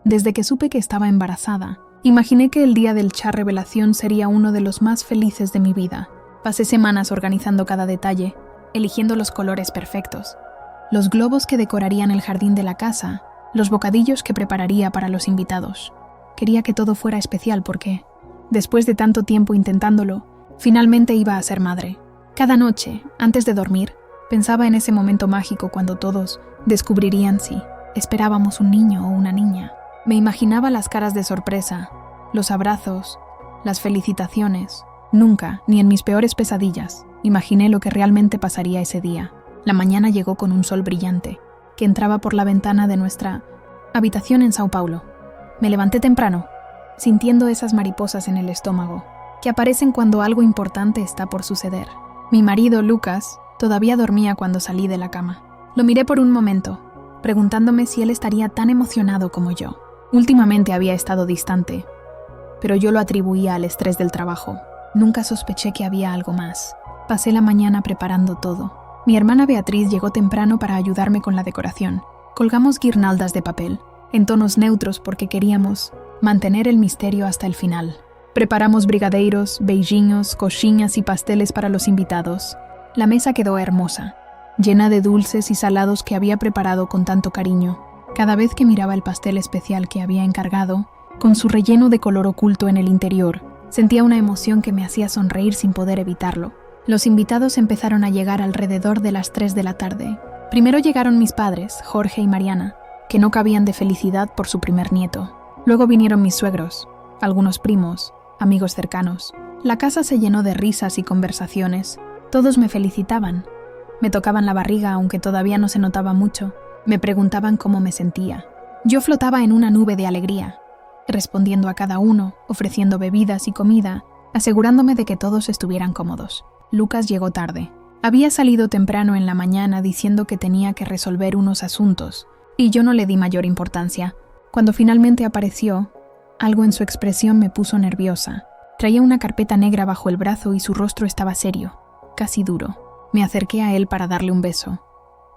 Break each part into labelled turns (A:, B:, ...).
A: Desde que supe que estaba embarazada, imaginé que el día del chá revelación sería uno de los más felices de mi vida. Pasé semanas organizando cada detalle, eligiendo los colores perfectos, los globos que decorarían el jardín de la casa, los bocadillos que prepararía para los invitados. Quería que todo fuera especial porque, después de tanto tiempo intentándolo, finalmente iba a ser madre. Cada noche, antes de dormir, pensaba en ese momento mágico cuando todos descubrirían si esperábamos un niño o una niña. Me imaginaba las caras de sorpresa, los abrazos, las felicitaciones. Nunca, ni en mis peores pesadillas, imaginé lo que realmente pasaría ese día. La mañana llegó con un sol brillante, que entraba por la ventana de nuestra habitación en Sao Paulo. Me levanté temprano, sintiendo esas mariposas en el estómago, que aparecen cuando algo importante está por suceder. Mi marido, Lucas, todavía dormía cuando salí de la cama. Lo miré por un momento, preguntándome si él estaría tan emocionado como yo. Últimamente había estado distante, pero yo lo atribuía al estrés del trabajo. Nunca sospeché que había algo más. Pasé la mañana preparando todo. Mi hermana Beatriz llegó temprano para ayudarme con la decoración. Colgamos guirnaldas de papel, en tonos neutros porque queríamos mantener el misterio hasta el final. Preparamos brigadeiros, beijinhos, coxinhas y pasteles para los invitados. La mesa quedó hermosa, llena de dulces y salados que había preparado con tanto cariño. Cada vez que miraba el pastel especial que había encargado, con su relleno de color oculto en el interior, sentía una emoción que me hacía sonreír sin poder evitarlo. Los invitados empezaron a llegar alrededor de las 3 de la tarde. Primero llegaron mis padres, Jorge y Mariana, que no cabían de felicidad por su primer nieto. Luego vinieron mis suegros, algunos primos, amigos cercanos. La casa se llenó de risas y conversaciones. Todos me felicitaban. Me tocaban la barriga, aunque todavía no se notaba mucho. Me preguntaban cómo me sentía. Yo flotaba en una nube de alegría, respondiendo a cada uno, ofreciendo bebidas y comida, asegurándome de que todos estuvieran cómodos. Lucas llegó tarde. Había salido temprano en la mañana diciendo que tenía que resolver unos asuntos, y yo no le di mayor importancia. Cuando finalmente apareció, algo en su expresión me puso nerviosa. Traía una carpeta negra bajo el brazo y su rostro estaba serio, casi duro. Me acerqué a él para darle un beso,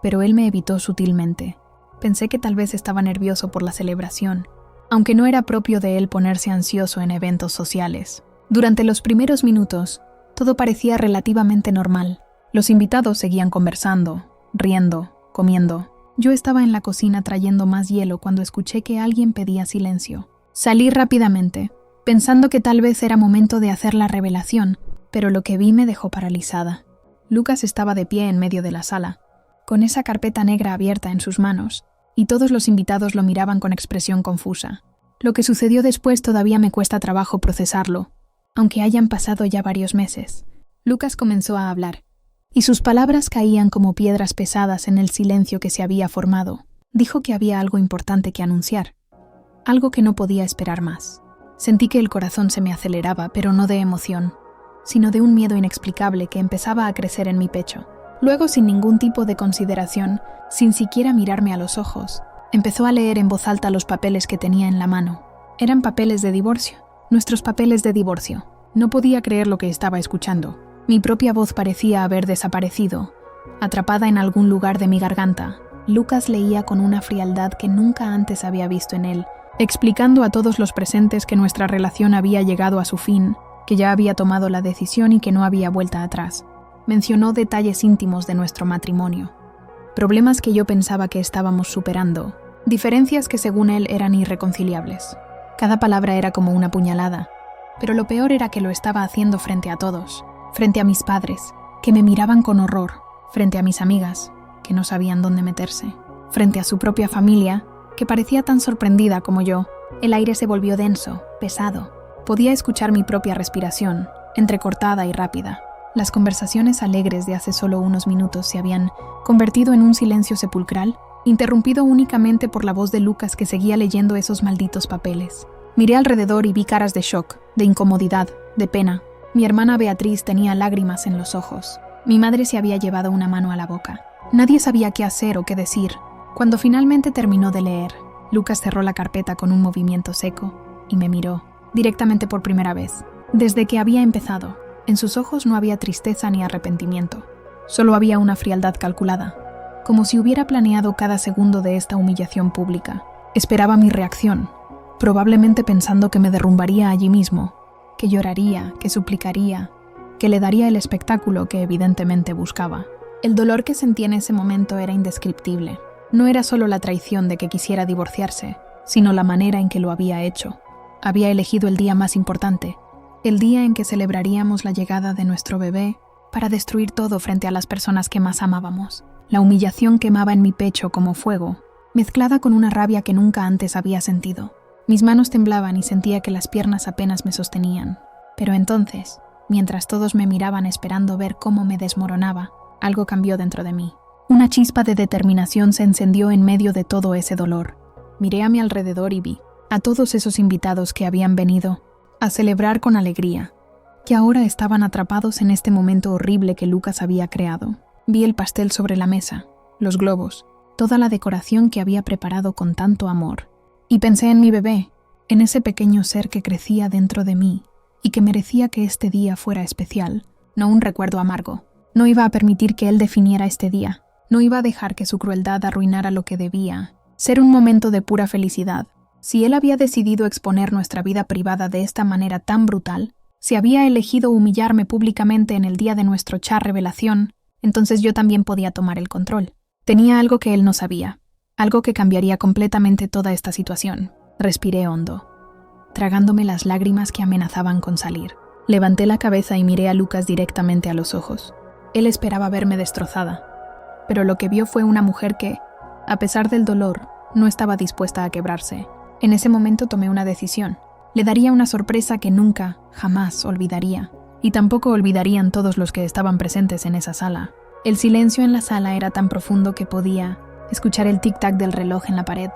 A: pero él me evitó sutilmente. Pensé que tal vez estaba nervioso por la celebración, aunque no era propio de él ponerse ansioso en eventos sociales. Durante los primeros minutos, todo parecía relativamente normal. Los invitados seguían conversando, riendo, comiendo. Yo estaba en la cocina trayendo más hielo cuando escuché que alguien pedía silencio. Salí rápidamente, pensando que tal vez era momento de hacer la revelación, pero lo que vi me dejó paralizada. Lucas estaba de pie en medio de la sala, con esa carpeta negra abierta en sus manos, y todos los invitados lo miraban con expresión confusa. Lo que sucedió después todavía me cuesta trabajo procesarlo, aunque hayan pasado ya varios meses. Lucas comenzó a hablar, y sus palabras caían como piedras pesadas en el silencio que se había formado. Dijo que había algo importante que anunciar, algo que no podía esperar más. Sentí que el corazón se me aceleraba, pero no de emoción, sino de un miedo inexplicable que empezaba a crecer en mi pecho. Luego, sin ningún tipo de consideración, sin siquiera mirarme a los ojos, empezó a leer en voz alta los papeles que tenía en la mano. Eran papeles de divorcio, nuestros papeles de divorcio. No podía creer lo que estaba escuchando. Mi propia voz parecía haber desaparecido, atrapada en algún lugar de mi garganta. Lucas leía con una frialdad que nunca antes había visto en él, explicando a todos los presentes que nuestra relación había llegado a su fin, que ya había tomado la decisión y que no había vuelta atrás. Mencionó detalles íntimos de nuestro matrimonio, problemas que yo pensaba que estábamos superando, diferencias que según él eran irreconciliables. Cada palabra era como una puñalada, pero lo peor era que lo estaba haciendo frente a todos, frente a mis padres, que me miraban con horror, frente a mis amigas, que no sabían dónde meterse, frente a su propia familia, que parecía tan sorprendida como yo. El aire se volvió denso, pesado. Podía escuchar mi propia respiración, entrecortada y rápida. Las conversaciones alegres de hace solo unos minutos se habían convertido en un silencio sepulcral, interrumpido únicamente por la voz de Lucas que seguía leyendo esos malditos papeles. Miré alrededor y vi caras de shock, de incomodidad, de pena. Mi hermana Beatriz tenía lágrimas en los ojos. Mi madre se había llevado una mano a la boca. Nadie sabía qué hacer o qué decir. Cuando finalmente terminó de leer, Lucas cerró la carpeta con un movimiento seco y me miró, directamente por primera vez. Desde que había empezado, en sus ojos no había tristeza ni arrepentimiento. Solo había una frialdad calculada, como si hubiera planeado cada segundo de esta humillación pública. Esperaba mi reacción, probablemente pensando que me derrumbaría allí mismo, que lloraría, que suplicaría, que le daría el espectáculo que evidentemente buscaba. El dolor que sentí en ese momento era indescriptible. No era solo la traición de que quisiera divorciarse, sino la manera en que lo había hecho. Había elegido el día más importante, el día en que celebraríamos la llegada de nuestro bebé, para destruir todo frente a las personas que más amábamos. La humillación quemaba en mi pecho como fuego, mezclada con una rabia que nunca antes había sentido. Mis manos temblaban y sentía que las piernas apenas me sostenían. Pero entonces, mientras todos me miraban esperando ver cómo me desmoronaba, algo cambió dentro de mí. Una chispa de determinación se encendió en medio de todo ese dolor. Miré a mi alrededor y vi a todos esos invitados que habían venido a celebrar con alegría, que ahora estaban atrapados en este momento horrible que Lucas había creado. Vi el pastel sobre la mesa, los globos, toda la decoración que había preparado con tanto amor. Y pensé en mi bebé, en ese pequeño ser que crecía dentro de mí y que merecía que este día fuera especial, no un recuerdo amargo. No iba a permitir que él definiera este día. No iba a dejar que su crueldad arruinara lo que debía ser un momento de pura felicidad. Si él había decidido exponer nuestra vida privada de esta manera tan brutal, si había elegido humillarme públicamente en el día de nuestro chat revelación, entonces yo también podía tomar el control. Tenía algo que él no sabía, algo que cambiaría completamente toda esta situación. Respiré hondo, tragándome las lágrimas que amenazaban con salir. Levanté la cabeza y miré a Lucas directamente a los ojos. Él esperaba verme destrozada, pero lo que vio fue una mujer que, a pesar del dolor, no estaba dispuesta a quebrarse. En ese momento tomé una decisión. Le daría una sorpresa que nunca, jamás olvidaría. Y tampoco olvidarían todos los que estaban presentes en esa sala. El silencio en la sala era tan profundo que podía escuchar el tic-tac del reloj en la pared.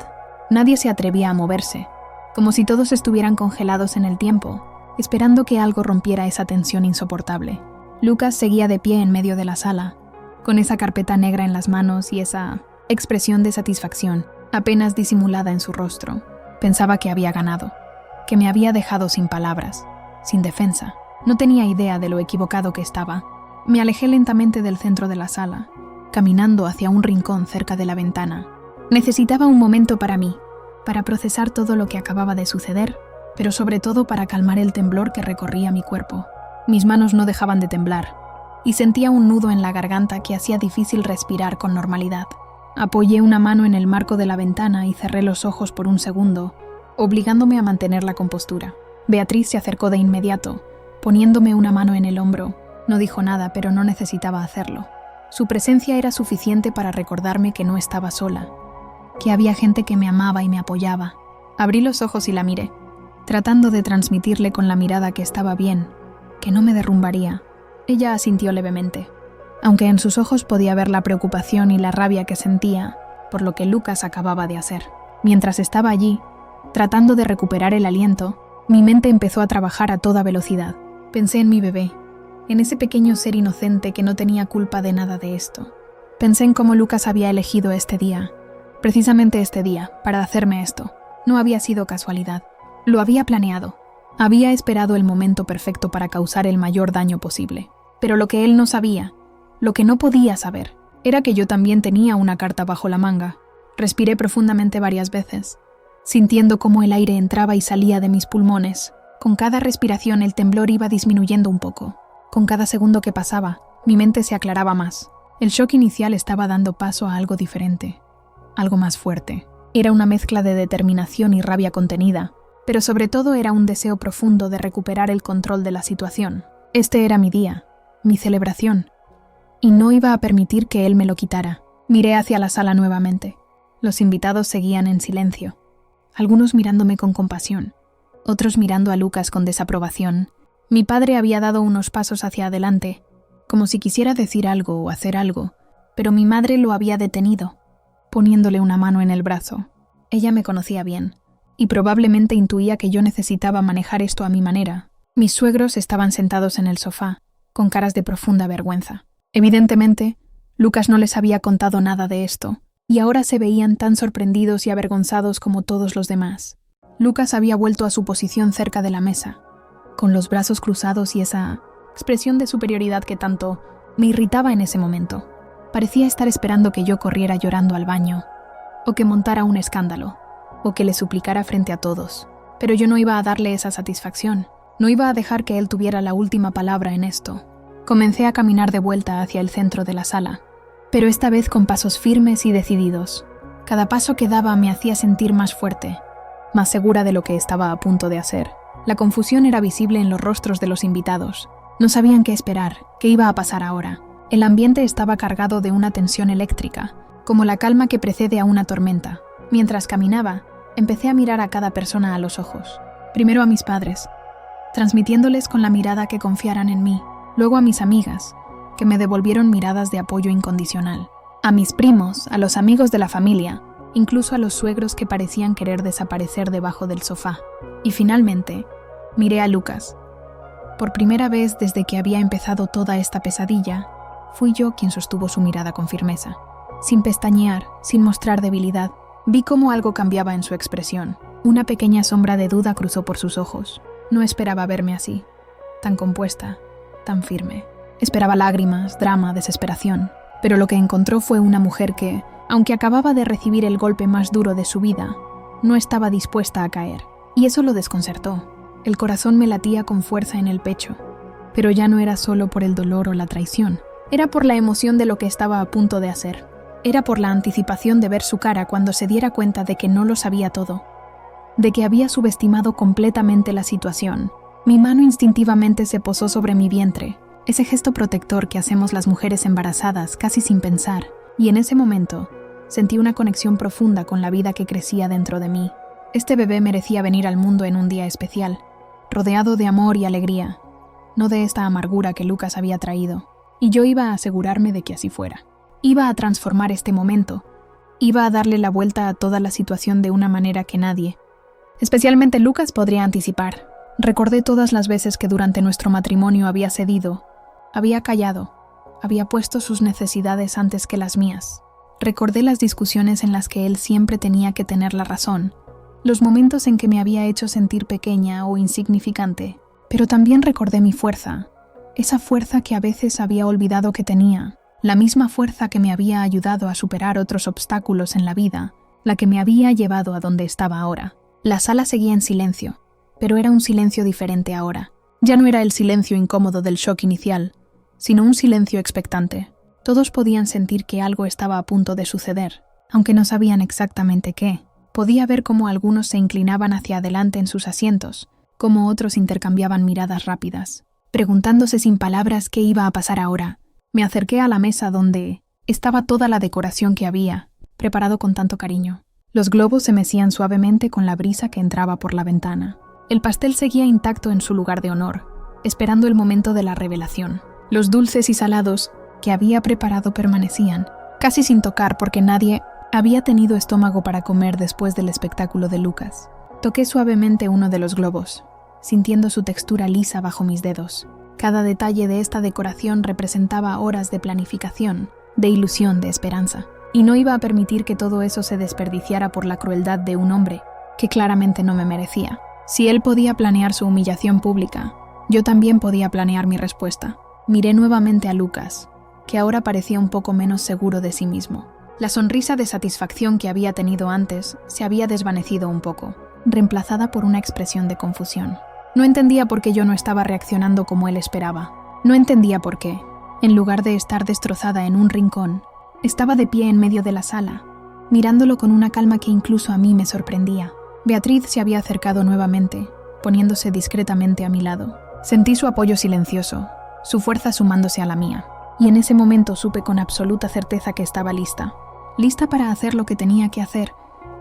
A: Nadie se atrevía a moverse, como si todos estuvieran congelados en el tiempo, esperando que algo rompiera esa tensión insoportable. Lucas seguía de pie en medio de la sala, con esa carpeta negra en las manos y esa expresión de satisfacción apenas disimulada en su rostro. Pensaba que había ganado, que me había dejado sin palabras, sin defensa. No tenía idea de lo equivocado que estaba. Me alejé lentamente del centro de la sala, caminando hacia un rincón cerca de la ventana. Necesitaba un momento para mí, para procesar todo lo que acababa de suceder, pero sobre todo para calmar el temblor que recorría mi cuerpo. Mis manos no dejaban de temblar, y sentía un nudo en la garganta que hacía difícil respirar con normalidad. Apoyé una mano en el marco de la ventana y cerré los ojos por un segundo, obligándome a mantener la compostura. Beatriz se acercó de inmediato, poniéndome una mano en el hombro. No dijo nada, pero no necesitaba hacerlo. Su presencia era suficiente para recordarme que no estaba sola, que había gente que me amaba y me apoyaba. Abrí los ojos y la miré, tratando de transmitirle con la mirada que estaba bien, que no me derrumbaría. Ella asintió levemente, aunque en sus ojos podía ver la preocupación y la rabia que sentía por lo que Lucas acababa de hacer. Mientras estaba allí, tratando de recuperar el aliento, mi mente empezó a trabajar a toda velocidad. Pensé en mi bebé, en ese pequeño ser inocente que no tenía culpa de nada de esto. Pensé en cómo Lucas había elegido este día, precisamente este día, para hacerme esto. No había sido casualidad. Lo había planeado. Había esperado el momento perfecto para causar el mayor daño posible. Pero lo que él no sabía, lo que no podía saber, era que yo también tenía una carta bajo la manga. Respiré profundamente varias veces, sintiendo cómo el aire entraba y salía de mis pulmones. Con cada respiración el temblor iba disminuyendo un poco. Con cada segundo que pasaba, mi mente se aclaraba más. El shock inicial estaba dando paso a algo diferente, algo más fuerte. Era una mezcla de determinación y rabia contenida, pero sobre todo era un deseo profundo de recuperar el control de la situación. Este era mi día, mi celebración, y no iba a permitir que él me lo quitara. Miré hacia la sala nuevamente. Los invitados seguían en silencio, algunos mirándome con compasión, otros mirando a Lucas con desaprobación. Mi padre había dado unos pasos hacia adelante, como si quisiera decir algo o hacer algo, pero mi madre lo había detenido, poniéndole una mano en el brazo. Ella me conocía bien, y probablemente intuía que yo necesitaba manejar esto a mi manera. Mis suegros estaban sentados en el sofá, con caras de profunda vergüenza. Evidentemente, Lucas no les había contado nada de esto, y ahora se veían tan sorprendidos y avergonzados como todos los demás. Lucas había vuelto a su posición cerca de la mesa, con los brazos cruzados y esa expresión de superioridad que tanto me irritaba en ese momento. Parecía estar esperando que yo corriera llorando al baño, o que montara un escándalo. o que le suplicara frente a todos. Pero yo no iba a darle esa satisfacción. No iba a dejar que él tuviera la última palabra en esto. Comencé a caminar de vuelta hacia el centro de la sala, pero esta vez con pasos firmes y decididos. Cada paso que daba me hacía sentir más fuerte, más segura de lo que estaba a punto de hacer. La confusión era visible en los rostros de los invitados. No sabían qué esperar, qué iba a pasar ahora. El ambiente estaba cargado de una tensión eléctrica, como la calma que precede a una tormenta. Mientras caminaba, empecé a mirar a cada persona a los ojos. Primero a mis padres, transmitiéndoles con la mirada que confiaran en mí. Luego a mis amigas, que me devolvieron miradas de apoyo incondicional. A mis primos, a los amigos de la familia, incluso a los suegros que parecían querer desaparecer debajo del sofá. Y finalmente, miré a Lucas. Por primera vez desde que había empezado toda esta pesadilla, fui yo quien sostuvo su mirada con firmeza. Sin pestañear, sin mostrar debilidad, vi cómo algo cambiaba en su expresión. Una pequeña sombra de duda cruzó por sus ojos. No esperaba verme así, tan compuesta, tan firme. Esperaba lágrimas, drama, desesperación. Pero lo que encontró fue una mujer que, aunque acababa de recibir el golpe más duro de su vida, no estaba dispuesta a caer. Y eso lo desconcertó. El corazón me latía con fuerza en el pecho. Pero ya no era solo por el dolor o la traición. Era por la emoción de lo que estaba a punto de hacer. Era por la anticipación de ver su cara cuando se diera cuenta de que no lo sabía todo. De que había subestimado completamente la situación. Mi mano instintivamente se posó sobre mi vientre. Ese gesto protector que hacemos las mujeres embarazadas casi sin pensar, y en ese momento sentí una conexión profunda con la vida que crecía dentro de mí. Este bebé merecía venir al mundo en un día especial, rodeado de amor y alegría, no de esta amargura que Lucas había traído, y yo iba a asegurarme de que así fuera. Iba a transformar este momento, iba a darle la vuelta a toda la situación de una manera que nadie, especialmente Lucas, podría anticipar. Recordé todas las veces que durante nuestro matrimonio había cedido, había callado, había puesto sus necesidades antes que las mías. Recordé las discusiones en las que él siempre tenía que tener la razón, los momentos en que me había hecho sentir pequeña o insignificante, pero también recordé mi fuerza, esa fuerza que a veces había olvidado que tenía, la misma fuerza que me había ayudado a superar otros obstáculos en la vida, la que me había llevado a donde estaba ahora. La sala seguía en silencio, pero era un silencio diferente ahora. Ya no era el silencio incómodo del shock inicial, sino un silencio expectante. Todos podían sentir que algo estaba a punto de suceder, aunque no sabían exactamente qué. Podía ver cómo algunos se inclinaban hacia adelante en sus asientos, cómo otros intercambiaban miradas rápidas, preguntándose sin palabras qué iba a pasar ahora. Me acerqué a la mesa donde estaba toda la decoración que había, preparado con tanto cariño. Los globos se mecían suavemente con la brisa que entraba por la ventana. El pastel seguía intacto en su lugar de honor, esperando el momento de la revelación. Los dulces y salados que había preparado permanecían, casi sin tocar porque nadie había tenido estómago para comer después del espectáculo de Lucas. Toqué suavemente uno de los globos, sintiendo su textura lisa bajo mis dedos. Cada detalle de esta decoración representaba horas de planificación, de ilusión, de esperanza. Y no iba a permitir que todo eso se desperdiciara por la crueldad de un hombre que claramente no me merecía. Si él podía planear su humillación pública, yo también podía planear mi respuesta. Miré nuevamente a Lucas, que ahora parecía un poco menos seguro de sí mismo. La sonrisa de satisfacción que había tenido antes se había desvanecido un poco, reemplazada por una expresión de confusión. No entendía por qué yo no estaba reaccionando como él esperaba. No entendía por qué, en lugar de estar destrozada en un rincón, estaba de pie en medio de la sala, mirándolo con una calma que incluso a mí me sorprendía. Beatriz se había acercado nuevamente, poniéndose discretamente a mi lado. Sentí su apoyo silencioso, su fuerza sumándose a la mía, y en ese momento supe con absoluta certeza que estaba lista. Lista para hacer lo que tenía que hacer,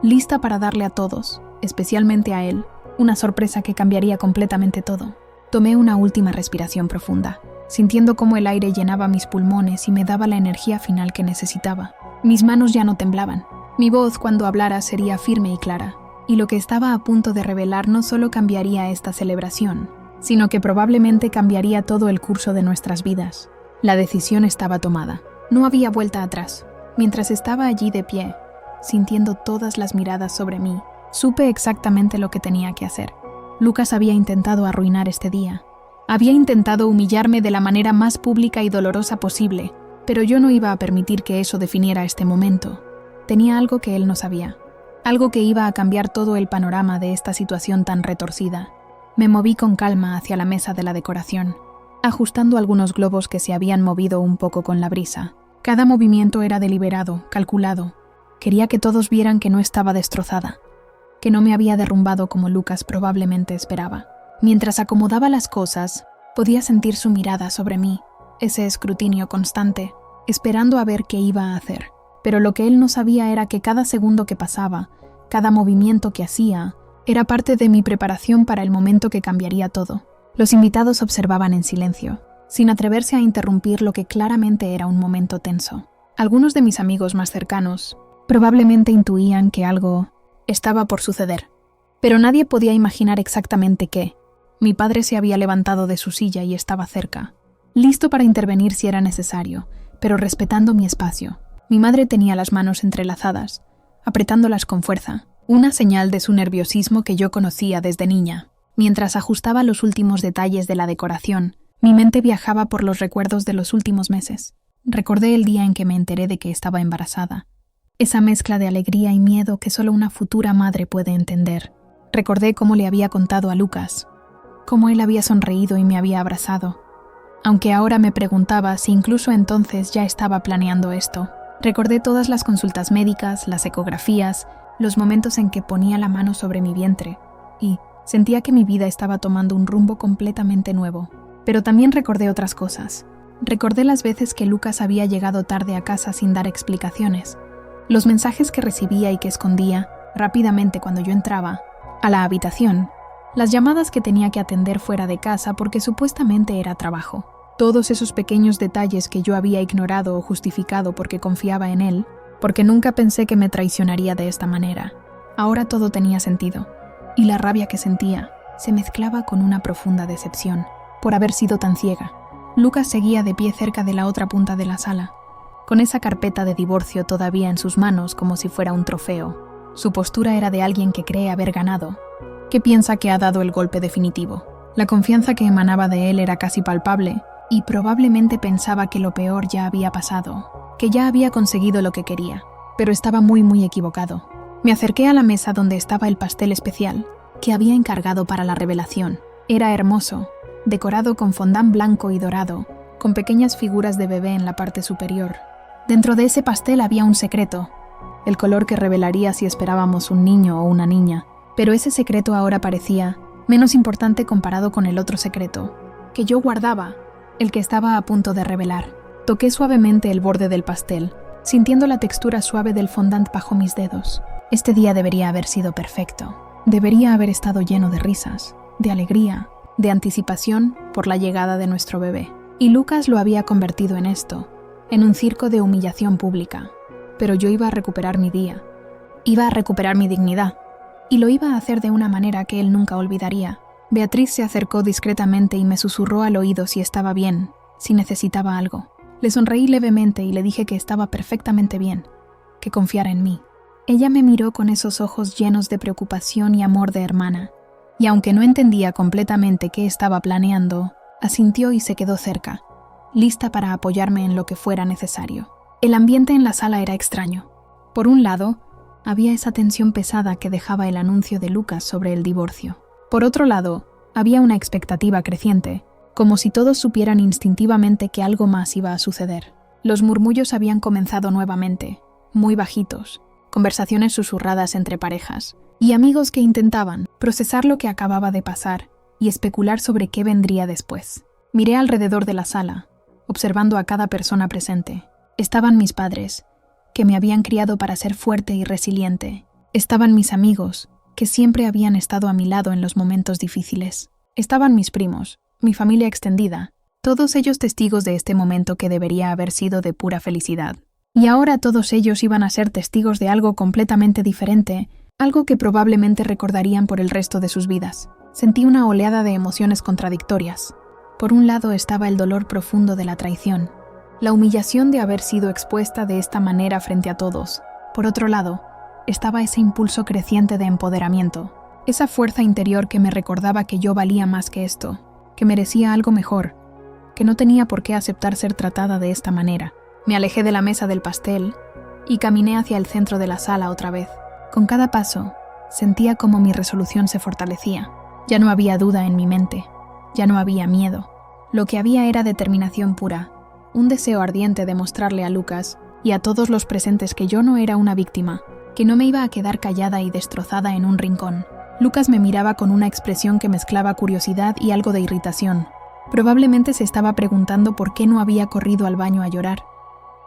A: lista para darle a todos, especialmente a él, una sorpresa que cambiaría completamente todo. Tomé una última respiración profunda, sintiendo cómo el aire llenaba mis pulmones y me daba la energía final que necesitaba. Mis manos ya no temblaban. Mi voz, cuando hablara, sería firme y clara. Y lo que estaba a punto de revelar no solo cambiaría esta celebración, sino que probablemente cambiaría todo el curso de nuestras vidas. La decisión estaba tomada. No había vuelta atrás. Mientras estaba allí de pie, sintiendo todas las miradas sobre mí, supe exactamente lo que tenía que hacer. Lucas había intentado arruinar este día. Había intentado humillarme de la manera más pública y dolorosa posible, pero yo no iba a permitir que eso definiera este momento. Tenía algo que él no sabía, algo que iba a cambiar todo el panorama de esta situación tan retorcida. Me moví con calma hacia la mesa de la decoración, ajustando algunos globos que se habían movido un poco con la brisa. Cada movimiento era deliberado, calculado. Quería que todos vieran que no estaba destrozada, que no me había derrumbado como Lucas probablemente esperaba. Mientras acomodaba las cosas, podía sentir su mirada sobre mí, ese escrutinio constante, esperando a ver qué iba a hacer. Pero lo que él no sabía era que cada segundo que pasaba, cada movimiento que hacía, era parte de mi preparación para el momento que cambiaría todo. Los invitados observaban en silencio, sin atreverse a interrumpir lo que claramente era un momento tenso. Algunos de mis amigos más cercanos probablemente intuían que algo estaba por suceder, pero nadie podía imaginar exactamente qué. Mi padre se había levantado de su silla y estaba cerca, listo para intervenir si era necesario, pero respetando mi espacio. Mi madre tenía las manos entrelazadas, apretándolas con fuerza, una señal de su nerviosismo que yo conocía desde niña. Mientras ajustaba los últimos detalles de la decoración, mi mente viajaba por los recuerdos de los últimos meses. Recordé el día en que me enteré de que estaba embarazada. Esa mezcla de alegría y miedo que solo una futura madre puede entender. Recordé cómo le había contado a Lucas, cómo él había sonreído y me había abrazado. Aunque ahora me preguntaba si incluso entonces ya estaba planeando esto. Recordé todas las consultas médicas, las ecografías, los momentos en que ponía la mano sobre mi vientre, y sentía que mi vida estaba tomando un rumbo completamente nuevo. Pero también recordé otras cosas. Recordé las veces que Lucas había llegado tarde a casa sin dar explicaciones, los mensajes que recibía y que escondía rápidamente cuando yo entraba a la habitación, las llamadas que tenía que atender fuera de casa porque supuestamente era trabajo. Todos esos pequeños detalles que yo había ignorado o justificado porque confiaba en él, porque nunca pensé que me traicionaría de esta manera. Ahora todo tenía sentido, y la rabia que sentía se mezclaba con una profunda decepción por haber sido tan ciega. Lucas seguía de pie cerca de la otra punta de la sala, con esa carpeta de divorcio todavía en sus manos como si fuera un trofeo. Su postura era de alguien que cree haber ganado, que piensa que ha dado el golpe definitivo. La confianza que emanaba de él era casi palpable, y probablemente pensaba que lo peor ya había pasado, que ya había conseguido lo que quería, pero estaba muy equivocado. Me acerqué a la mesa donde estaba el pastel especial que había encargado para la revelación. Era hermoso, decorado con fondant blanco y dorado, con pequeñas figuras de bebé en la parte superior. Dentro de ese pastel había un secreto, el color que revelaría si esperábamos un niño o una niña, pero ese secreto ahora parecía menos importante comparado con el otro secreto, que yo guardaba, el que estaba a punto de revelar. Toqué suavemente el borde del pastel, sintiendo la textura suave del fondant bajo mis dedos. Este día debería haber sido perfecto. Debería haber estado lleno de risas, de alegría, de anticipación por la llegada de nuestro bebé. Y Lucas lo había convertido en esto, en un circo de humillación pública. Pero yo iba a recuperar mi día. Iba a recuperar mi dignidad. Y lo iba a hacer de una manera que él nunca olvidaría. Beatriz se acercó discretamente y me susurró al oído si estaba bien, si necesitaba algo. Le sonreí levemente y le dije que estaba perfectamente bien, que confiara en mí. Ella me miró con esos ojos llenos de preocupación y amor de hermana, y aunque no entendía completamente qué estaba planeando, asintió y se quedó cerca, lista para apoyarme en lo que fuera necesario. El ambiente en la sala era extraño. Por un lado, había esa tensión pesada que dejaba el anuncio de Lucas sobre el divorcio. Por otro lado, había una expectativa creciente, como si todos supieran instintivamente que algo más iba a suceder. Los murmullos habían comenzado nuevamente, muy bajitos, conversaciones susurradas entre parejas, y amigos que intentaban procesar lo que acababa de pasar y especular sobre qué vendría después. Miré alrededor de la sala, observando a cada persona presente. Estaban mis padres, que me habían criado para ser fuerte y resiliente. Estaban mis amigos, que siempre habían estado a mi lado en los momentos difíciles. Estaban mis primos, mi familia extendida, todos ellos testigos de este momento que debería haber sido de pura felicidad. Y ahora todos ellos iban a ser testigos de algo completamente diferente, algo que probablemente recordarían por el resto de sus vidas. Sentí una oleada de emociones contradictorias. Por un lado estaba el dolor profundo de la traición, la humillación de haber sido expuesta de esta manera frente a todos. Por otro lado, estaba ese impulso creciente de empoderamiento, esa fuerza interior que me recordaba que yo valía más que esto, que merecía algo mejor, que no tenía por qué aceptar ser tratada de esta manera. Me alejé de la mesa del pastel y caminé hacia el centro de la sala otra vez. Con cada paso, sentía como mi resolución se fortalecía. Ya no había duda en mi mente, ya no había miedo. Lo que había era determinación pura, un deseo ardiente de mostrarle a Lucas y a todos los presentes que yo no era una víctima, que no me iba a quedar callada y destrozada en un rincón. Lucas me miraba con una expresión que mezclaba curiosidad y algo de irritación. Probablemente se estaba preguntando por qué no había corrido al baño a llorar,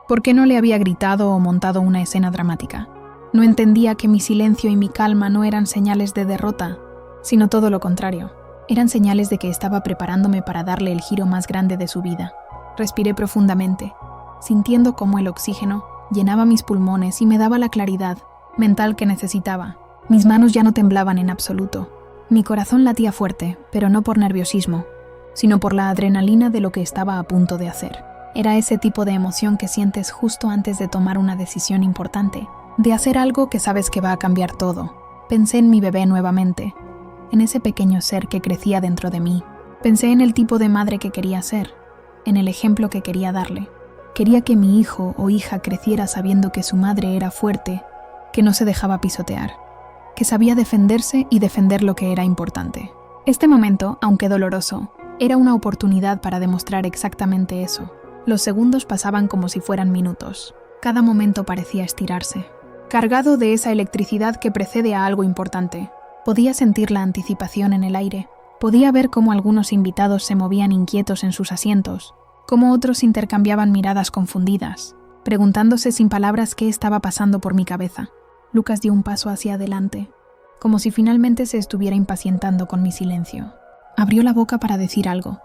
A: por qué no le había gritado o montado una escena dramática. No entendía que mi silencio y mi calma no eran señales de derrota, sino todo lo contrario. Eran señales de que estaba preparándome para darle el giro más grande de su vida. Respiré profundamente, sintiendo cómo el oxígeno llenaba mis pulmones y me daba la claridad mental que necesitaba. Mis manos ya no temblaban en absoluto. Mi corazón latía fuerte, pero no por nerviosismo, sino por la adrenalina de lo que estaba a punto de hacer. Era ese tipo de emoción que sientes justo antes de tomar una decisión importante, de hacer algo que sabes que va a cambiar todo. Pensé en mi bebé nuevamente, en ese pequeño ser que crecía dentro de mí. Pensé en el tipo de madre que quería ser, en el ejemplo que quería darle. Quería que mi hijo o hija creciera sabiendo que su madre era fuerte, que no se dejaba pisotear, que sabía defenderse y defender lo que era importante. Este momento, aunque doloroso, era una oportunidad para demostrar exactamente eso. Los segundos pasaban como si fueran minutos. Cada momento parecía estirarse, cargado de esa electricidad que precede a algo importante. Podía sentir la anticipación en el aire. Podía ver cómo algunos invitados se movían inquietos en sus asientos, cómo otros intercambiaban miradas confundidas, preguntándose sin palabras qué estaba pasando por mi cabeza. Lucas dio un paso hacia adelante, como si finalmente se estuviera impacientando con mi silencio. Abrió la boca para decir algo,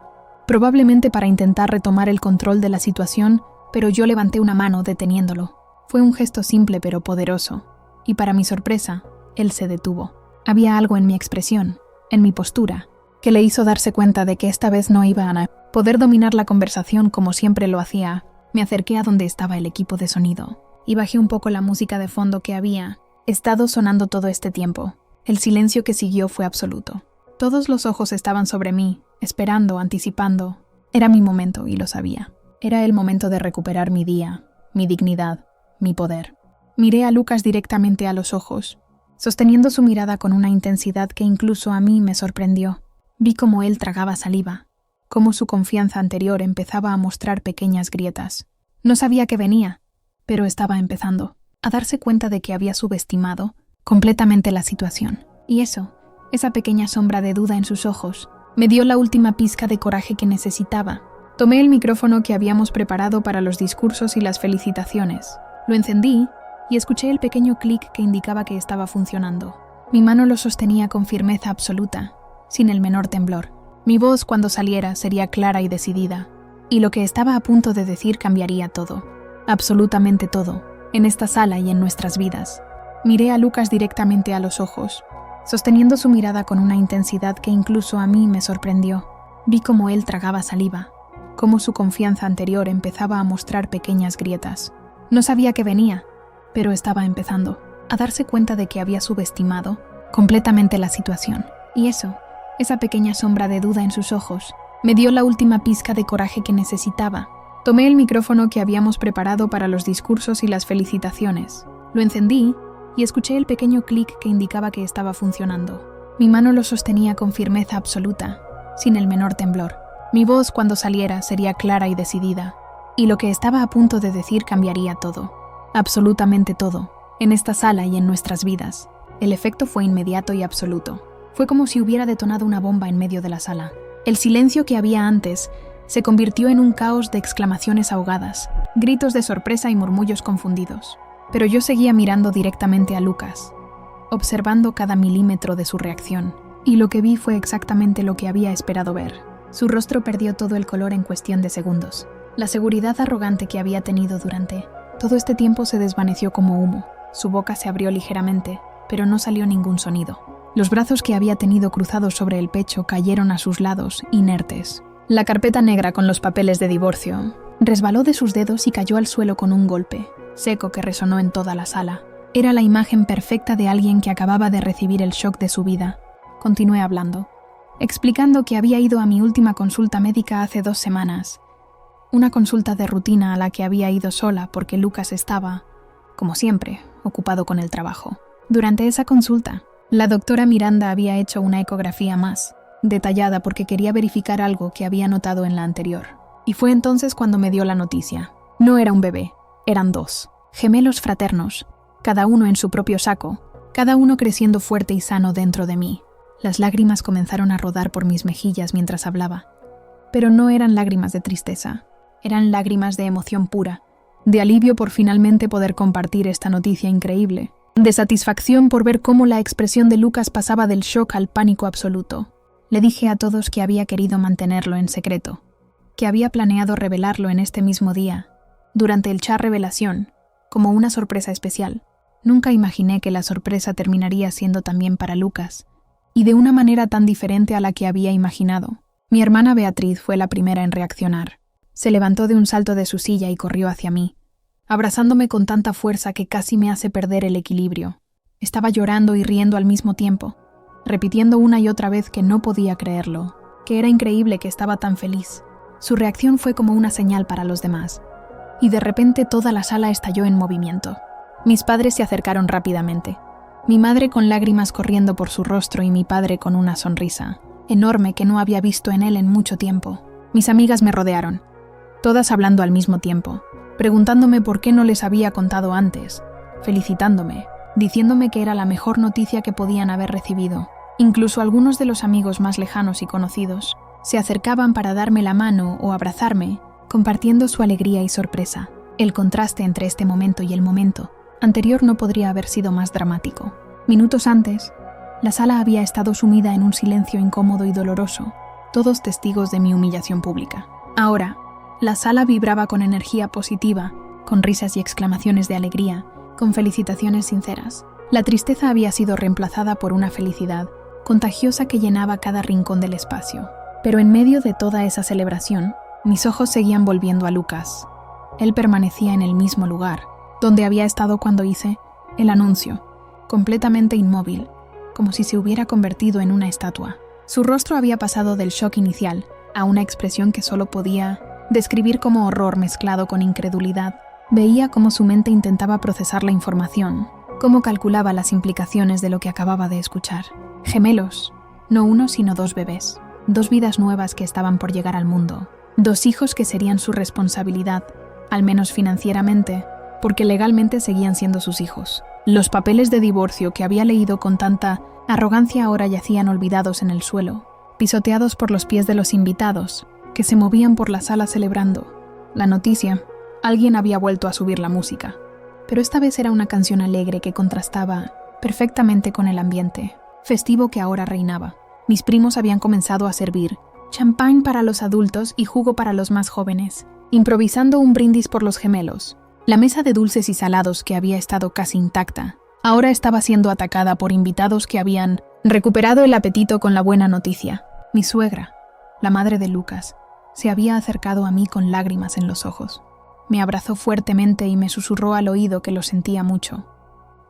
A: probablemente para intentar retomar el control de la situación, pero yo levanté una mano deteniéndolo. Fue un gesto simple pero poderoso, y para mi sorpresa, él se detuvo. Había algo en mi expresión, en mi postura, que le hizo darse cuenta de que esta vez no iba a poder dominar la conversación como siempre lo hacía. Me acerqué a donde estaba el equipo de sonido y bajé un poco la música de fondo que había estado sonando todo este tiempo. El silencio que siguió fue absoluto. Todos los ojos estaban sobre mí, esperando, anticipando. Era mi momento y lo sabía. Era el momento de recuperar mi día, mi dignidad, mi poder. Miré a Lucas directamente a los ojos, sosteniendo su mirada con una intensidad que incluso a mí me sorprendió. Vi cómo él tragaba saliva, cómo su confianza anterior empezaba a mostrar pequeñas grietas. No sabía qué venía, pero estaba empezando a darse cuenta de que había subestimado completamente la situación. Y eso, esa pequeña sombra de duda en sus ojos, me dio la última pizca de coraje que necesitaba. Tomé el micrófono que habíamos preparado para los discursos y las felicitaciones. Lo encendí y escuché el pequeño clic que indicaba que estaba funcionando. Mi mano lo sostenía con firmeza absoluta, sin el menor temblor. Mi voz cuando saliera sería clara y decidida, y lo que estaba a punto de decir cambiaría todo, absolutamente todo, en esta sala y en nuestras vidas. Miré a Lucas directamente a los ojos, sosteniendo su mirada con una intensidad que incluso a mí me sorprendió. Vi cómo él tragaba saliva, cómo su confianza anterior empezaba a mostrar pequeñas grietas. No sabía qué venía, pero estaba empezando a darse cuenta de que había subestimado completamente la situación. Y eso, esa pequeña sombra de duda en sus ojos, me dio la última pizca de coraje que necesitaba. Tomé el micrófono que habíamos preparado para los discursos y las felicitaciones. Lo encendí y escuché el pequeño clic que indicaba que estaba funcionando. Mi mano lo sostenía con firmeza absoluta, sin el menor temblor. Mi voz cuando saliera sería clara y decidida, y lo que estaba a punto de decir cambiaría todo, absolutamente todo, en esta sala y en nuestras vidas. El efecto fue inmediato y absoluto. Fue como si hubiera detonado una bomba en medio de la sala. El silencio que había antes se convirtió en un caos de exclamaciones ahogadas, gritos de sorpresa y murmullos confundidos. Pero yo seguía mirando directamente a Lucas, observando cada milímetro de su reacción, y lo que vi fue exactamente lo que había esperado ver. Su rostro perdió todo el color en cuestión de segundos. La seguridad arrogante que había tenido durante todo este tiempo se desvaneció como humo. Su boca se abrió ligeramente, pero no salió ningún sonido. Los brazos que había tenido cruzados sobre el pecho cayeron a sus lados, inertes. La carpeta negra con los papeles de divorcio resbaló de sus dedos y cayó al suelo con un golpe seco que resonó en toda la sala. Era la imagen perfecta de alguien que acababa de recibir el shock de su vida. Continué hablando, explicando que había ido a mi última consulta médica hace 2 semanas. Una consulta de rutina a la que había ido sola porque Lucas estaba, como siempre, ocupado con el trabajo. Durante esa consulta, la doctora Miranda había hecho una ecografía más, detallada porque quería verificar algo que había notado en la anterior. Y fue entonces cuando me dio la noticia. No era un bebé, eran 2, gemelos fraternos, cada uno en su propio saco, cada uno creciendo fuerte y sano dentro de mí. Las lágrimas comenzaron a rodar por mis mejillas mientras hablaba. Pero no eran lágrimas de tristeza, eran lágrimas de emoción pura, de alivio por finalmente poder compartir esta noticia increíble, de satisfacción por ver cómo la expresión de Lucas pasaba del shock al pánico absoluto. Le dije a todos que había querido mantenerlo en secreto, que había planeado revelarlo en este mismo día, durante el chat revelación, como una sorpresa especial. Nunca imaginé que la sorpresa terminaría siendo también para Lucas, y de una manera tan diferente a la que había imaginado. Mi hermana Beatriz fue la primera en reaccionar. Se levantó de un salto de su silla y corrió hacia mí, abrazándome con tanta fuerza que casi me hace perder el equilibrio. Estaba llorando y riendo al mismo tiempo, repitiendo una y otra vez que no podía creerlo, que era increíble que estaba tan feliz. Su reacción fue como una señal para los demás, y de repente toda la sala estalló en movimiento. Mis padres se acercaron rápidamente, mi madre con lágrimas corriendo por su rostro y mi padre con una sonrisa enorme que no había visto en él en mucho tiempo. Mis amigas me rodearon, todas hablando al mismo tiempo, preguntándome por qué no les había contado antes, felicitándome, diciéndome que era la mejor noticia que podían haber recibido. Incluso algunos de los amigos más lejanos y conocidos se acercaban para darme la mano o abrazarme, compartiendo su alegría y sorpresa. El contraste entre este momento y el momento anterior no podría haber sido más dramático. Minutos antes, la sala había estado sumida en un silencio incómodo y doloroso, todos testigos de mi humillación pública. Ahora, la sala vibraba con energía positiva, con risas y exclamaciones de alegría, con felicitaciones sinceras. La tristeza había sido reemplazada por una felicidad contagiosa que llenaba cada rincón del espacio. Pero en medio de toda esa celebración, mis ojos seguían volviendo a Lucas. Él permanecía en el mismo lugar, donde había estado cuando hice el anuncio, completamente inmóvil, como si se hubiera convertido en una estatua. Su rostro había pasado del shock inicial a una expresión que solo podía describir como horror mezclado con incredulidad. Veía cómo su mente intentaba procesar la información, cómo calculaba las implicaciones de lo que acababa de escuchar. Gemelos, no uno sino 2 bebés, 2 vidas nuevas que estaban por llegar al mundo, 2 hijos que serían su responsabilidad, al menos financieramente, porque legalmente seguían siendo sus hijos. Los papeles de divorcio que había leído con tanta arrogancia ahora yacían olvidados en el suelo, pisoteados por los pies de los invitados, que se movían por la sala celebrando. La noticia: alguien había vuelto a subir la música, pero esta vez era una canción alegre que contrastaba perfectamente con el ambiente festivo que ahora reinaba. Mis primos habían comenzado a servir champán para los adultos y jugo para los más jóvenes, improvisando un brindis por los gemelos. La mesa de dulces y salados, que había estado casi intacta, ahora estaba siendo atacada por invitados que habían recuperado el apetito con la buena noticia. Mi suegra, la madre de Lucas, se había acercado a mí con lágrimas en los ojos. Me abrazó fuertemente y me susurró al oído que lo sentía mucho,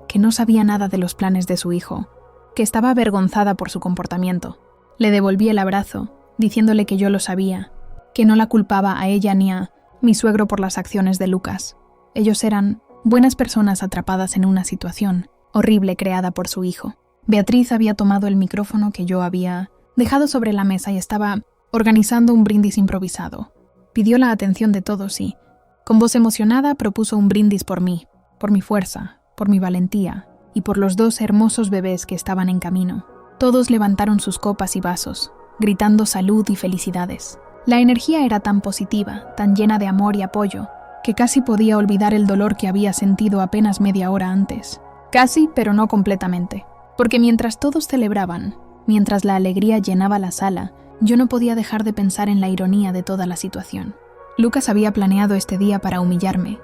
A: que no sabía nada de los planes de su hijo, que estaba avergonzada por su comportamiento. Le devolví el abrazo, diciéndole que yo lo sabía, que no la culpaba a ella ni a mi suegro por las acciones de Lucas. Ellos eran buenas personas atrapadas en una situación horrible creada por su hijo. Beatriz había tomado el micrófono que yo había dejado sobre la mesa y estaba organizando un brindis improvisado. Pidió la atención de todos y, con voz emocionada, propuso un brindis por mí, por mi fuerza, por mi valentía y por los 2 hermosos bebés que estaban en camino. Todos levantaron sus copas y vasos, gritando salud y felicidades. La energía era tan positiva, tan llena de amor y apoyo, que casi podía olvidar el dolor que había sentido apenas media hora antes. Casi, pero no completamente. Porque mientras todos celebraban, mientras la alegría llenaba la sala, yo no podía dejar de pensar en la ironía de toda la situación. Lucas había planeado este día para humillarme,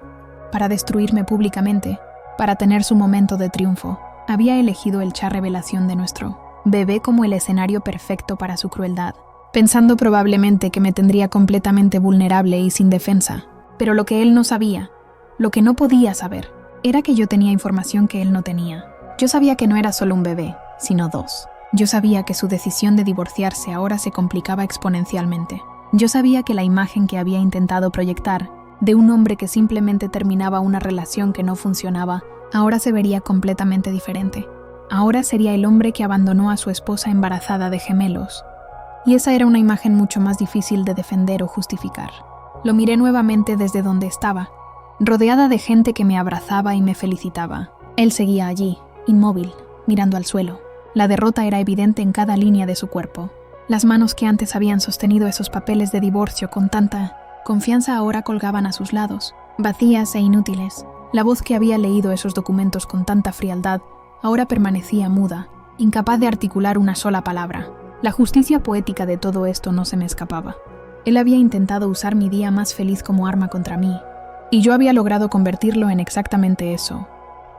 A: para destruirme públicamente, para tener su momento de triunfo. Había elegido el chat revelación de nuestro bebé como el escenario perfecto para su crueldad, pensando probablemente que me tendría completamente vulnerable y sin defensa. Pero lo que él no sabía, lo que no podía saber, era que yo tenía información que él no tenía. Yo sabía que no era solo un bebé, sino 2. Yo sabía que su decisión de divorciarse ahora se complicaba exponencialmente. Yo sabía que la imagen que había intentado proyectar de un hombre que simplemente terminaba una relación que no funcionaba Ahora se vería completamente diferente. Ahora sería el hombre que abandonó a su esposa embarazada de gemelos. Y esa era una imagen mucho más difícil de defender o justificar. Lo miré nuevamente desde donde estaba, rodeada de gente que me abrazaba y me felicitaba. Él seguía allí, inmóvil, mirando al suelo. La derrota era evidente en cada línea de su cuerpo. Las manos que antes habían sostenido esos papeles de divorcio con tanta confianza ahora colgaban a sus lados, vacías e inútiles. La voz que había leído esos documentos con tanta frialdad ahora permanecía muda, incapaz de articular una sola palabra. La justicia poética de todo esto no se me escapaba. Él había intentado usar mi día más feliz como arma contra mí, y yo había logrado convertirlo en exactamente eso.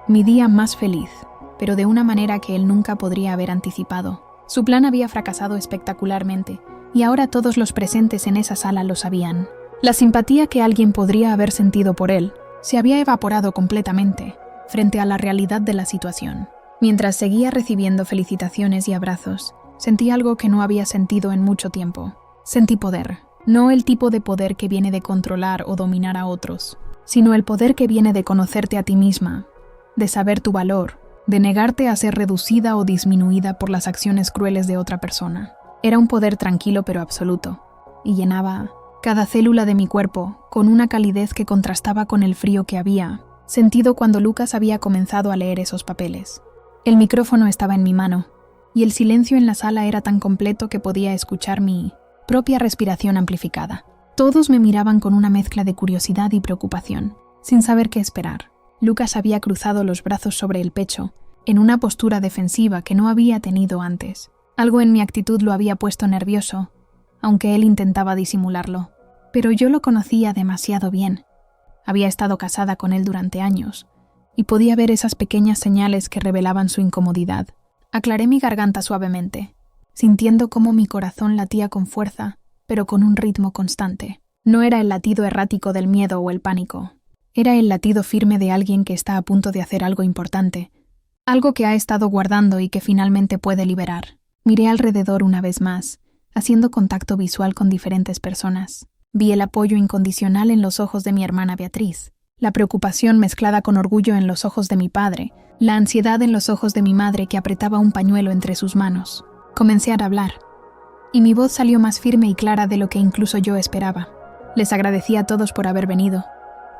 A: Mi día más feliz, pero de una manera que él nunca podría haber anticipado. Su plan había fracasado espectacularmente, y ahora todos los presentes en esa sala lo sabían. La simpatía que alguien podría haber sentido por él se había evaporado completamente frente a la realidad de la situación. Mientras seguía recibiendo felicitaciones y abrazos, sentí algo que no había sentido en mucho tiempo. Sentí poder. No el tipo de poder que viene de controlar o dominar a otros, sino el poder que viene de conocerte a ti misma, de saber tu valor, de negarte a ser reducida o disminuida por las acciones crueles de otra persona. Era un poder tranquilo pero absoluto, y llenaba cada célula de mi cuerpo con una calidez que contrastaba con el frío que había sentido cuando Lucas había comenzado a leer esos papeles. El micrófono estaba en mi mano, y el silencio en la sala era tan completo que podía escuchar mi propia respiración amplificada. Todos me miraban con una mezcla de curiosidad y preocupación, sin saber qué esperar. Lucas había cruzado los brazos sobre el pecho, en una postura defensiva que no había tenido antes. Algo en mi actitud lo había puesto nervioso, aunque él intentaba disimularlo. Pero yo lo conocía demasiado bien. Había estado casada con él durante años, y podía ver esas pequeñas señales que revelaban su incomodidad. Aclaré mi garganta suavemente, sintiendo cómo mi corazón latía con fuerza, pero con un ritmo constante. No era el latido errático del miedo o el pánico. Era el latido firme de alguien que está a punto de hacer algo importante, algo que ha estado guardando y que finalmente puede liberar. Miré alrededor una vez más, haciendo contacto visual con diferentes personas. Vi el apoyo incondicional en los ojos de mi hermana Beatriz, la preocupación mezclada con orgullo en los ojos de mi padre, la ansiedad en los ojos de mi madre que apretaba un pañuelo entre sus manos. Comencé a hablar, y mi voz salió más firme y clara de lo que incluso yo esperaba. Les agradecí a todos por haber venido,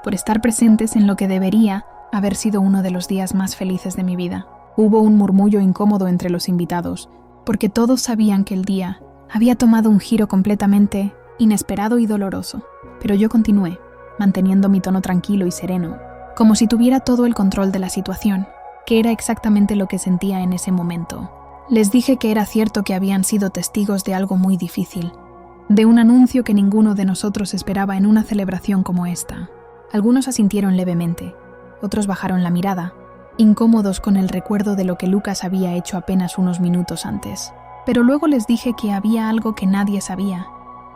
A: por estar presentes en lo que debería haber sido uno de los días más felices de mi vida. Hubo un murmullo incómodo entre los invitados, porque todos sabían que el día había tomado un giro completamente inesperado y doloroso. Pero yo continué, manteniendo mi tono tranquilo y sereno, como si tuviera todo el control de la situación, que era exactamente lo que sentía en ese momento. Les dije que era cierto que habían sido testigos de algo muy difícil, de un anuncio que ninguno de nosotros esperaba en una celebración como esta. Algunos asintieron levemente, otros bajaron la mirada, incómodos con el recuerdo de lo que Lucas había hecho apenas unos minutos antes. Pero luego les dije que había algo que nadie sabía,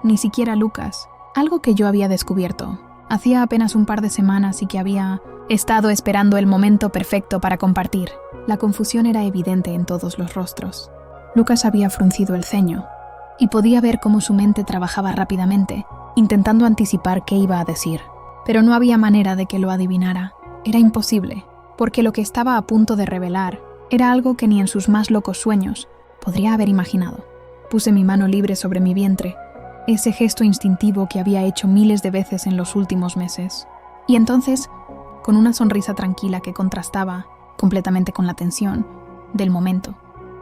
A: ni siquiera Lucas, algo que yo había descubierto. Hacía apenas un par de semanas y que había estado esperando el momento perfecto para compartir. La confusión era evidente en todos los rostros. Lucas había fruncido el ceño, y podía ver cómo su mente trabajaba rápidamente, intentando anticipar qué iba a decir. Pero no había manera de que lo adivinara. Era imposible, porque lo que estaba a punto de revelar era algo que ni en sus más locos sueños podría haber imaginado. Puse mi mano libre sobre mi vientre, ese gesto instintivo que había hecho miles de veces en los últimos meses. Y entonces, con una sonrisa tranquila que contrastaba completamente con la tensión del momento,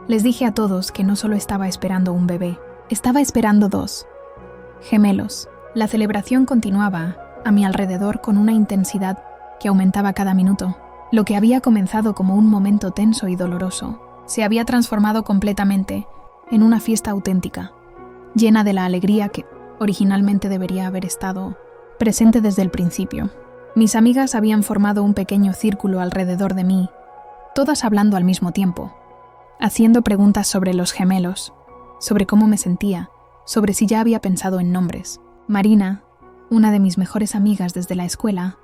A: les dije a todos que no solo estaba esperando un bebé, estaba esperando 2 gemelos. La celebración continuaba a mi alrededor con una intensidad que aumentaba cada minuto. Lo que había comenzado como un momento tenso y doloroso se había transformado completamente en una fiesta auténtica, llena de la alegría que originalmente debería haber estado presente desde el principio. Mis amigas habían formado un pequeño círculo alrededor de mí, todas hablando al mismo tiempo, haciendo preguntas sobre los gemelos, sobre cómo me sentía, sobre si ya había pensado en nombres. Marina, una de mis mejores amigas desde la escuela,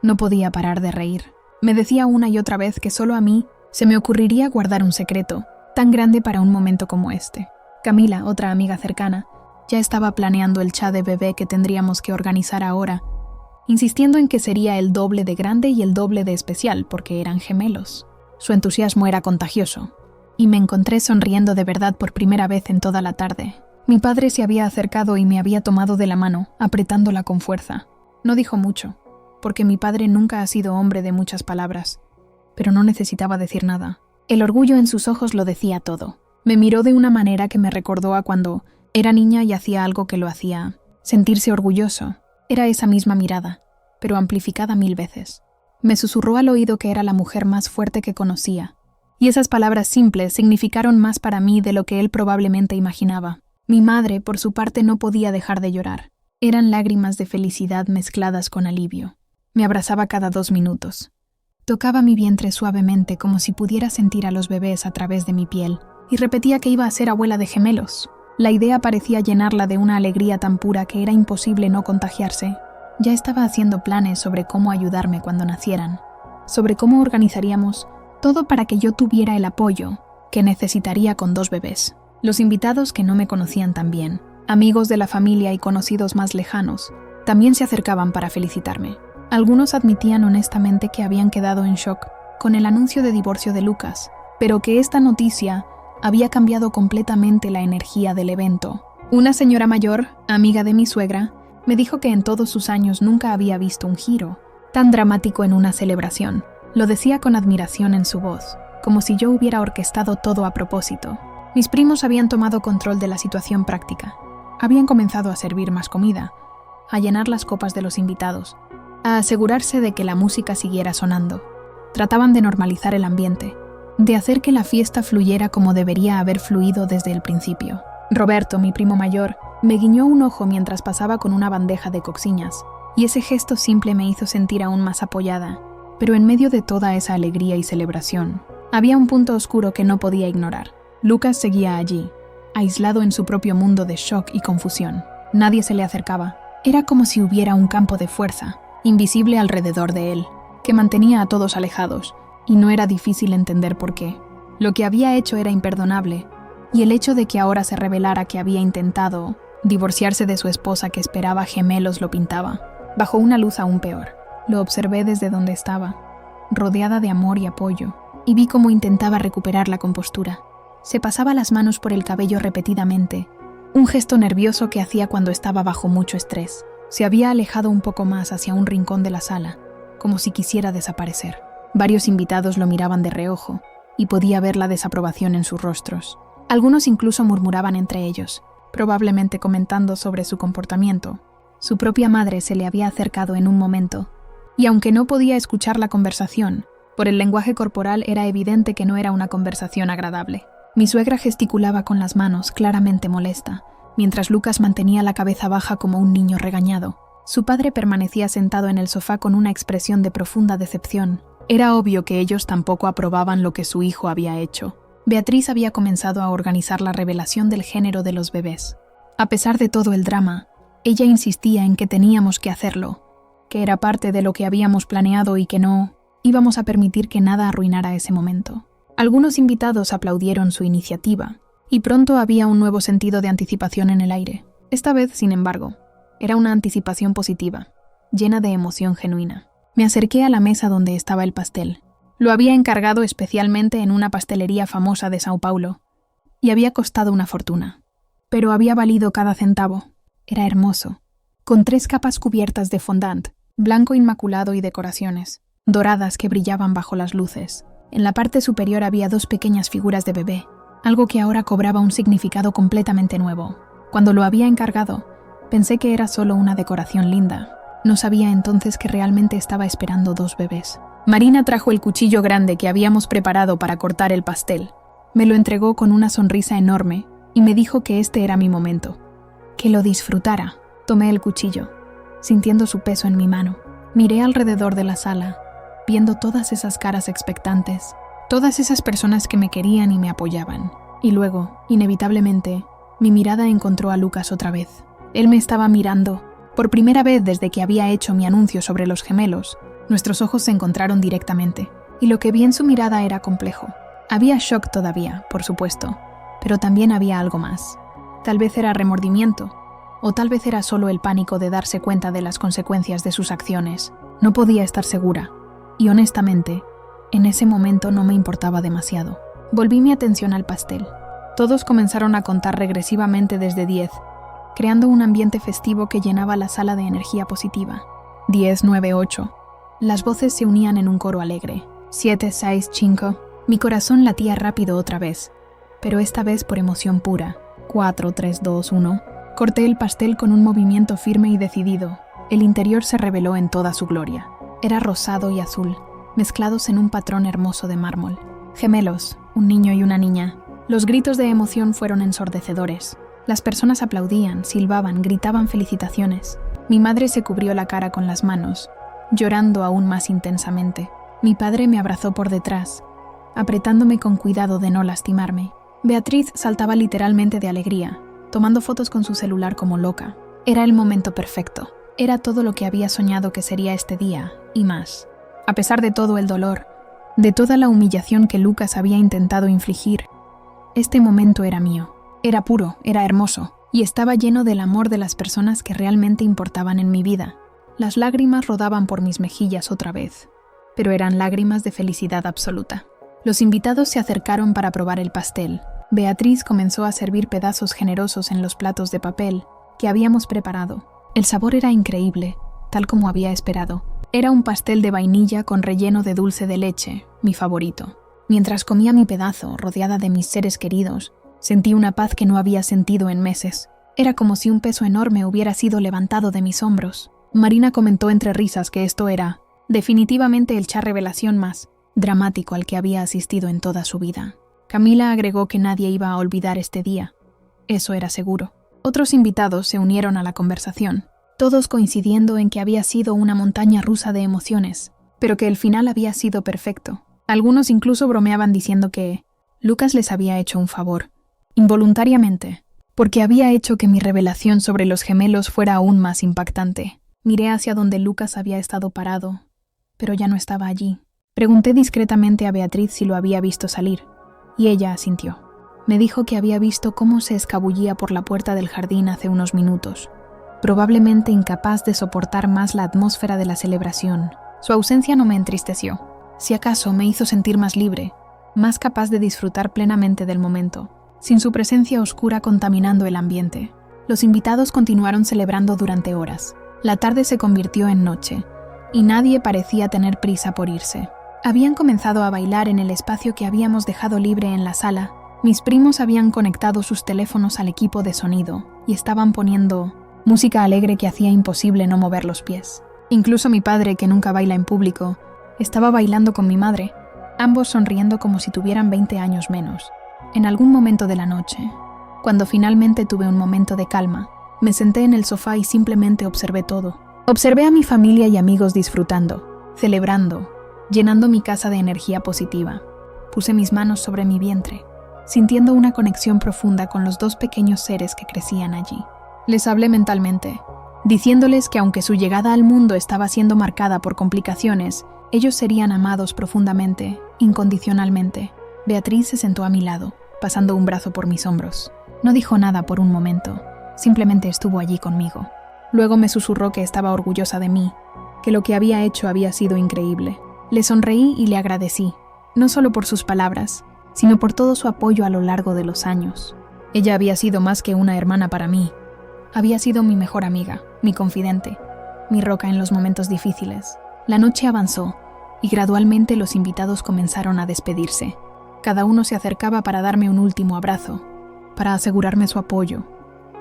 A: no podía parar de reír. Me decía una y otra vez que solo a mí se me ocurriría guardar un secreto tan grande para un momento como este. Camila, otra amiga cercana, ya estaba planeando el cha de bebé que tendríamos que organizar ahora, insistiendo en que sería el doble de grande y el doble de especial porque eran gemelos. Su entusiasmo era contagioso, y me encontré sonriendo de verdad por primera vez en toda la tarde. Mi padre se había acercado y me había tomado de la mano, apretándola con fuerza. No dijo mucho, porque mi padre nunca ha sido hombre de muchas palabras, pero no necesitaba decir nada. El orgullo en sus ojos lo decía todo. Me miró de una manera que me recordó a cuando era niña y hacía algo que lo hacía sentirse orgulloso. Era esa misma mirada, pero amplificada 1000 veces. Me susurró al oído que era la mujer más fuerte que conocía, y esas palabras simples significaron más para mí de lo que él probablemente imaginaba. Mi madre, por su parte, no podía dejar de llorar. Eran lágrimas de felicidad mezcladas con alivio. Me abrazaba cada 2 minutos. Tocaba mi vientre suavemente como si pudiera sentir a los bebés a través de mi piel, y repetía que iba a ser abuela de gemelos. La idea parecía llenarla de una alegría tan pura que era imposible no contagiarse. Ya estaba haciendo planes sobre cómo ayudarme cuando nacieran, sobre cómo organizaríamos todo para que yo tuviera el apoyo que necesitaría con 2 bebés. Los invitados que no me conocían tan bien, amigos de la familia y conocidos más lejanos, también se acercaban para felicitarme. Algunos admitían honestamente que habían quedado en shock con el anuncio de divorcio de Lucas, pero que esta noticia había cambiado completamente la energía del evento. Una señora mayor, amiga de mi suegra, me dijo que en todos sus años nunca había visto un giro tan dramático en una celebración. Lo decía con admiración en su voz, como si yo hubiera orquestado todo a propósito. Mis primos habían tomado control de la situación práctica. Habían comenzado a servir más comida, a llenar las copas de los invitados, a asegurarse de que la música siguiera sonando. Trataban de normalizar el ambiente, de hacer que la fiesta fluyera como debería haber fluido desde el principio. Roberto, mi primo mayor, me guiñó un ojo mientras pasaba con una bandeja de coxiñas, y ese gesto simple me hizo sentir aún más apoyada. Pero en medio de toda esa alegría y celebración, había un punto oscuro que no podía ignorar. Lucas seguía allí, aislado en su propio mundo de shock y confusión. Nadie se le acercaba. Era como si hubiera un campo de fuerza, invisible alrededor de él, que mantenía a todos alejados, y no era difícil entender por qué. Lo que había hecho era imperdonable, y el hecho de que ahora se revelara que había intentado divorciarse de su esposa que esperaba gemelos lo pintaba, bajo una luz aún peor. Lo observé desde donde estaba, rodeada de amor y apoyo, y vi cómo intentaba recuperar la compostura. Se pasaba las manos por el cabello repetidamente, un gesto nervioso que hacía cuando estaba bajo mucho estrés. Se había alejado un poco más hacia un rincón de la sala, como si quisiera desaparecer. Varios invitados lo miraban de reojo, y podía ver la desaprobación en sus rostros. Algunos incluso murmuraban entre ellos, probablemente comentando sobre su comportamiento. Su propia madre se le había acercado en un momento, y aunque no podía escuchar la conversación, por el lenguaje corporal era evidente que no era una conversación agradable. Mi suegra gesticulaba con las manos, claramente molesta, mientras Lucas mantenía la cabeza baja como un niño regañado. Su padre permanecía sentado en el sofá con una expresión de profunda decepción. Era obvio que ellos tampoco aprobaban lo que su hijo había hecho. Beatriz había comenzado a organizar la revelación del género de los bebés. A pesar de todo el drama, ella insistía en que teníamos que hacerlo, que era parte de lo que habíamos planeado y que no íbamos a permitir que nada arruinara ese momento. Algunos invitados aplaudieron su iniciativa, y pronto había un nuevo sentido de anticipación en el aire. Esta vez, sin embargo, era una anticipación positiva, llena de emoción genuina. Me acerqué a la mesa donde estaba el pastel. Lo había encargado especialmente en una pastelería famosa de Sao Paulo, y había costado una fortuna. Pero había valido cada centavo. Era hermoso, con 3 capas cubiertas de fondant, blanco inmaculado y decoraciones, doradas que brillaban bajo las luces. En la parte superior había 2 pequeñas figuras de bebé, algo que ahora cobraba un significado completamente nuevo. Cuando lo había encargado, pensé que era solo una decoración linda. No sabía entonces que realmente estaba esperando 2 bebés. Marina trajo el cuchillo grande que habíamos preparado para cortar el pastel. Me lo entregó con una sonrisa enorme y me dijo que este era mi momento, que lo disfrutara. Tomé el cuchillo, sintiendo su peso en mi mano. Miré alrededor de la sala, viendo todas esas caras expectantes, todas esas personas que me querían y me apoyaban. Y luego, inevitablemente, mi mirada encontró a Lucas otra vez. Él me estaba mirando. Por primera vez desde que había hecho mi anuncio sobre los gemelos, nuestros ojos se encontraron directamente, y lo que vi en su mirada era complejo. Había shock todavía, por supuesto, pero también había algo más. Tal vez era remordimiento, O tal vez era solo el pánico de darse cuenta de las consecuencias de sus acciones. No podía estar segura. Y honestamente, en ese momento no me importaba demasiado. Volví mi atención al pastel. Todos comenzaron a contar regresivamente desde 10, creando un ambiente festivo que llenaba la sala de energía positiva. 10, 9, 8. Las voces se unían en un coro alegre. 7, 6, 5. Mi corazón latía rápido otra vez, pero esta vez por emoción pura. 4, 3, 2, 1. Corté el pastel con un movimiento firme y decidido. El interior se reveló en toda su gloria. Era rosado y azul, mezclados en un patrón hermoso de mármol. Gemelos, un niño y una niña. Los gritos de emoción fueron ensordecedores. Las personas aplaudían, silbaban, gritaban felicitaciones. Mi madre se cubrió la cara con las manos, llorando aún más intensamente. Mi padre me abrazó por detrás, apretándome con cuidado de no lastimarme. Beatriz saltaba literalmente de alegría, tomando fotos con su celular como loca. Era el momento perfecto. Era todo lo que había soñado que sería este día, y más. A pesar de todo el dolor, de toda la humillación que Lucas había intentado infligir, este momento era mío. Era puro, era hermoso, y estaba lleno del amor de las personas que realmente importaban en mi vida. Las lágrimas rodaban por mis mejillas otra vez, pero eran lágrimas de felicidad absoluta. Los invitados se acercaron para probar el pastel. Beatriz comenzó a servir pedazos generosos en los platos de papel que habíamos preparado. El sabor era increíble, tal como había esperado. Era un pastel de vainilla con relleno de dulce de leche, mi favorito. Mientras comía mi pedazo, rodeada de mis seres queridos, sentí una paz que no había sentido en meses. Era como si un peso enorme hubiera sido levantado de mis hombros. Marina comentó entre risas que esto era, definitivamente, el chá revelación más dramático al que había asistido en toda su vida. Camila agregó que nadie iba a olvidar este día. Eso era seguro. Otros invitados se unieron a la conversación, todos coincidiendo en que había sido una montaña rusa de emociones, pero que el final había sido perfecto. Algunos incluso bromeaban diciendo que Lucas les había hecho un favor, involuntariamente, porque había hecho que mi revelación sobre los gemelos fuera aún más impactante. Miré hacia donde Lucas había estado parado, pero ya no estaba allí. Pregunté discretamente a Beatriz si lo había visto salir, y ella asintió. Me dijo que había visto cómo se escabullía por la puerta del jardín hace unos minutos, probablemente incapaz de soportar más la atmósfera de la celebración. Su ausencia no me entristeció. Si acaso me hizo sentir más libre, más capaz de disfrutar plenamente del momento, sin su presencia oscura contaminando el ambiente. Los invitados continuaron celebrando durante horas. La tarde se convirtió en noche, y nadie parecía tener prisa por irse. Habían comenzado a bailar en el espacio que habíamos dejado libre en la sala. Mis primos habían conectado sus teléfonos al equipo de sonido y estaban poniendo música alegre que hacía imposible no mover los pies. Incluso mi padre, que nunca baila en público, estaba bailando con mi madre, ambos sonriendo como si tuvieran 20 años menos. En algún momento de la noche, cuando finalmente tuve un momento de calma, me senté en el sofá y simplemente observé todo. Observé a mi familia y amigos disfrutando, celebrando, llenando mi casa de energía positiva. Puse mis manos sobre mi vientre, sintiendo una conexión profunda con los dos pequeños seres que crecían allí. Les hablé mentalmente, diciéndoles que aunque su llegada al mundo estaba siendo marcada por complicaciones, ellos serían amados profundamente, incondicionalmente. Beatriz se sentó a mi lado, pasando un brazo por mis hombros. No dijo nada por un momento, simplemente estuvo allí conmigo. Luego me susurró que estaba orgullosa de mí, que lo que había hecho había sido increíble. Le sonreí y le agradecí, no solo por sus palabras, sino por todo su apoyo a lo largo de los años. Ella había sido más que una hermana para mí. Había sido mi mejor amiga, mi confidente, mi roca en los momentos difíciles. La noche avanzó, y gradualmente los invitados comenzaron a despedirse. Cada uno se acercaba para darme un último abrazo, para asegurarme su apoyo,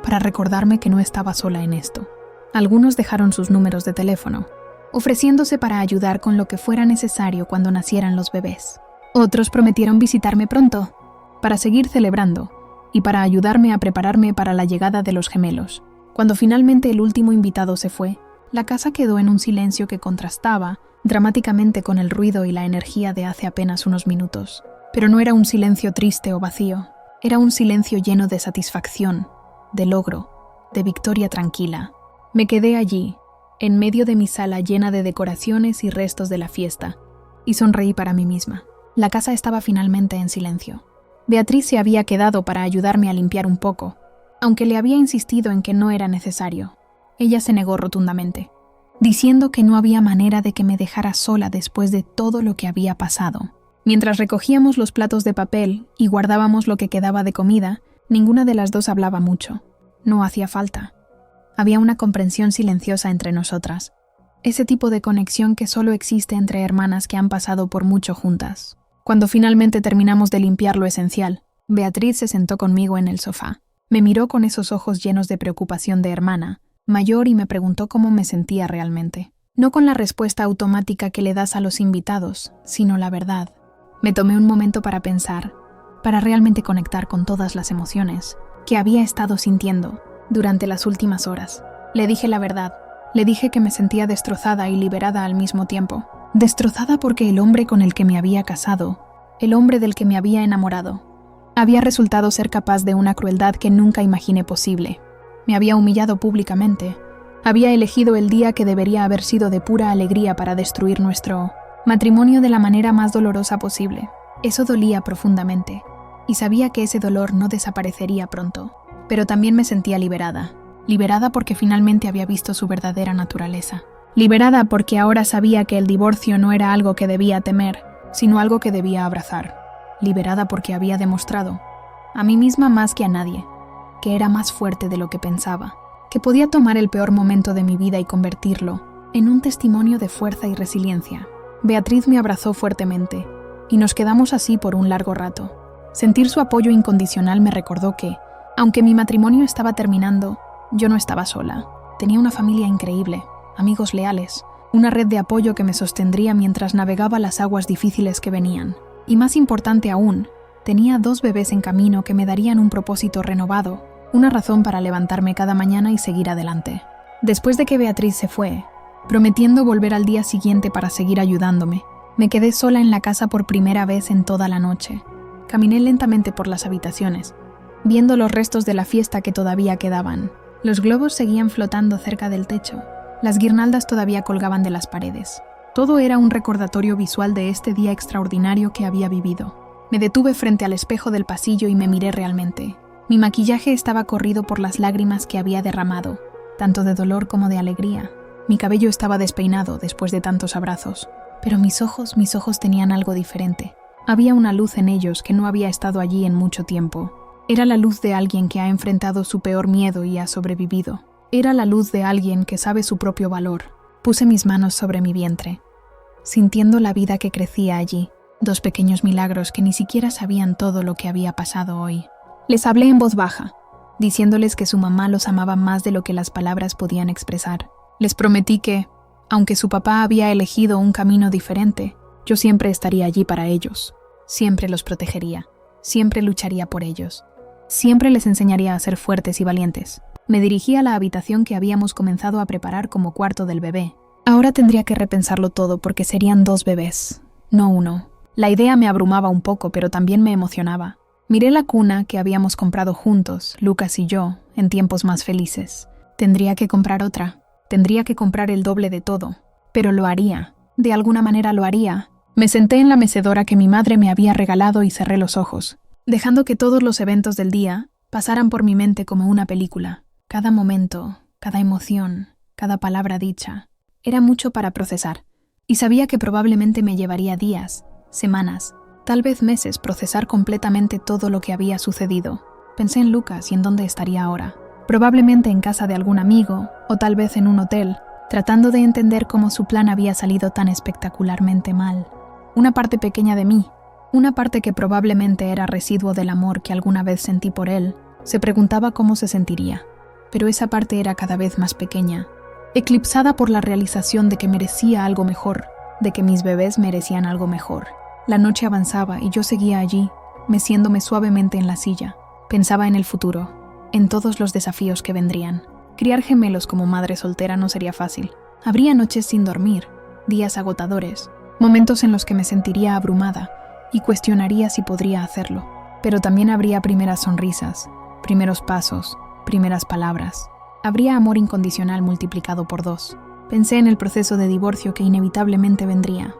A: para recordarme que no estaba sola en esto. Algunos dejaron sus números de teléfono, ofreciéndose para ayudar con lo que fuera necesario cuando nacieran los bebés. Otros prometieron visitarme pronto, para seguir celebrando y para ayudarme a prepararme para la llegada de los gemelos. Cuando finalmente el último invitado se fue, la casa quedó en un silencio que contrastaba dramáticamente con el ruido y la energía de hace apenas unos minutos. Pero no era un silencio triste o vacío, era un silencio lleno de satisfacción, de logro, de victoria tranquila. Me quedé allí, en medio de mi sala llena de decoraciones y restos de la fiesta, y sonreí para mí misma. La casa estaba finalmente en silencio. Beatriz se había quedado para ayudarme a limpiar un poco, aunque le había insistido en que no era necesario. Ella se negó rotundamente, diciendo que no había manera de que me dejara sola después de todo lo que había pasado. Mientras recogíamos los platos de papel y guardábamos lo que quedaba de comida, ninguna de las dos hablaba mucho. No hacía falta. Había una comprensión silenciosa entre nosotras. Ese tipo de conexión que solo existe entre hermanas que han pasado por mucho juntas. Cuando finalmente terminamos de limpiar lo esencial, Beatriz se sentó conmigo en el sofá. Me miró con esos ojos llenos de preocupación de hermana mayor y me preguntó cómo me sentía realmente. No con la respuesta automática que le das a los invitados, sino la verdad. Me tomé un momento para pensar, para realmente conectar con todas las emociones que había estado sintiendo durante las últimas horas. Le dije la verdad. Le dije que me sentía destrozada y liberada al mismo tiempo. Destrozada porque el hombre con el que me había casado, el hombre del que me había enamorado, había resultado ser capaz de una crueldad que nunca imaginé posible. Me había humillado públicamente. Había elegido el día que debería haber sido de pura alegría para destruir nuestro matrimonio de la manera más dolorosa posible. Eso dolía profundamente, y sabía que ese dolor no desaparecería pronto. Pero también me sentía liberada. Liberada porque finalmente había visto su verdadera naturaleza. Liberada porque ahora sabía que el divorcio no era algo que debía temer, sino algo que debía abrazar. Liberada porque había demostrado, a mí misma más que a nadie, que era más fuerte de lo que pensaba, que podía tomar el peor momento de mi vida y convertirlo en un testimonio de fuerza y resiliencia. Beatriz me abrazó fuertemente, y nos quedamos así por un largo rato. Sentir su apoyo incondicional me recordó que, aunque mi matrimonio estaba terminando, yo no estaba sola. Tenía una familia increíble, amigos leales, una red de apoyo que me sostendría mientras navegaba las aguas difíciles que venían. Y más importante aún, tenía 2 bebés en camino que me darían un propósito renovado, una razón para levantarme cada mañana y seguir adelante. Después de que Beatriz se fue, prometiendo volver al día siguiente para seguir ayudándome, me quedé sola en la casa por primera vez en toda la noche. Caminé lentamente por las habitaciones, viendo los restos de la fiesta que todavía quedaban. Los globos seguían flotando cerca del techo, las guirnaldas todavía colgaban de las paredes. Todo era un recordatorio visual de este día extraordinario que había vivido. Me detuve frente al espejo del pasillo y me miré realmente. Mi maquillaje estaba corrido por las lágrimas que había derramado, tanto de dolor como de alegría. Mi cabello estaba despeinado después de tantos abrazos, pero mis ojos tenían algo diferente. Había una luz en ellos que no había estado allí en mucho tiempo. Era la luz de alguien que ha enfrentado su peor miedo y ha sobrevivido. Era la luz de alguien que sabe su propio valor. Puse mis manos sobre mi vientre, sintiendo la vida que crecía allí. 2 pequeños milagros que ni siquiera sabían todo lo que había pasado hoy. Les hablé en voz baja, diciéndoles que su mamá los amaba más de lo que las palabras podían expresar. Les prometí que, aunque su papá había elegido un camino diferente, yo siempre estaría allí para ellos. Siempre los protegería. Siempre lucharía por ellos. Siempre les enseñaría a ser fuertes y valientes. Me dirigí a la habitación que habíamos comenzado a preparar como cuarto del bebé. Ahora tendría que repensarlo todo porque serían 2 bebés, no 1. La idea me abrumaba un poco, pero también me emocionaba. Miré la cuna que habíamos comprado juntos, Lucas y yo, en tiempos más felices. Tendría que comprar otra. Tendría que comprar el doble de todo. Pero lo haría. De alguna manera lo haría. Me senté en la mecedora que mi madre me había regalado y cerré los ojos, dejando que todos los eventos del día pasaran por mi mente como una película. Cada momento, cada emoción, cada palabra dicha, era mucho para procesar. Y sabía que probablemente me llevaría días, semanas, tal vez meses procesar completamente todo lo que había sucedido. Pensé en Lucas y en dónde estaría ahora. Probablemente en casa de algún amigo, o tal vez en un hotel, tratando de entender cómo su plan había salido tan espectacularmente mal. Una parte pequeña de mí, una parte que probablemente era residuo del amor que alguna vez sentí por él, se preguntaba cómo se sentiría. Pero esa parte era cada vez más pequeña, eclipsada por la realización de que merecía algo mejor, de que mis bebés merecían algo mejor. La noche avanzaba y yo seguía allí, meciéndome suavemente en la silla. Pensaba en el futuro, en todos los desafíos que vendrían. Criar gemelos como madre soltera no sería fácil. Habría noches sin dormir, días agotadores, momentos en los que me sentiría abrumada y cuestionaría si podría hacerlo. Pero también habría primeras sonrisas, primeros pasos, primeras palabras. Habría amor incondicional multiplicado por 2. Pensé en el proceso de divorcio que inevitablemente vendría.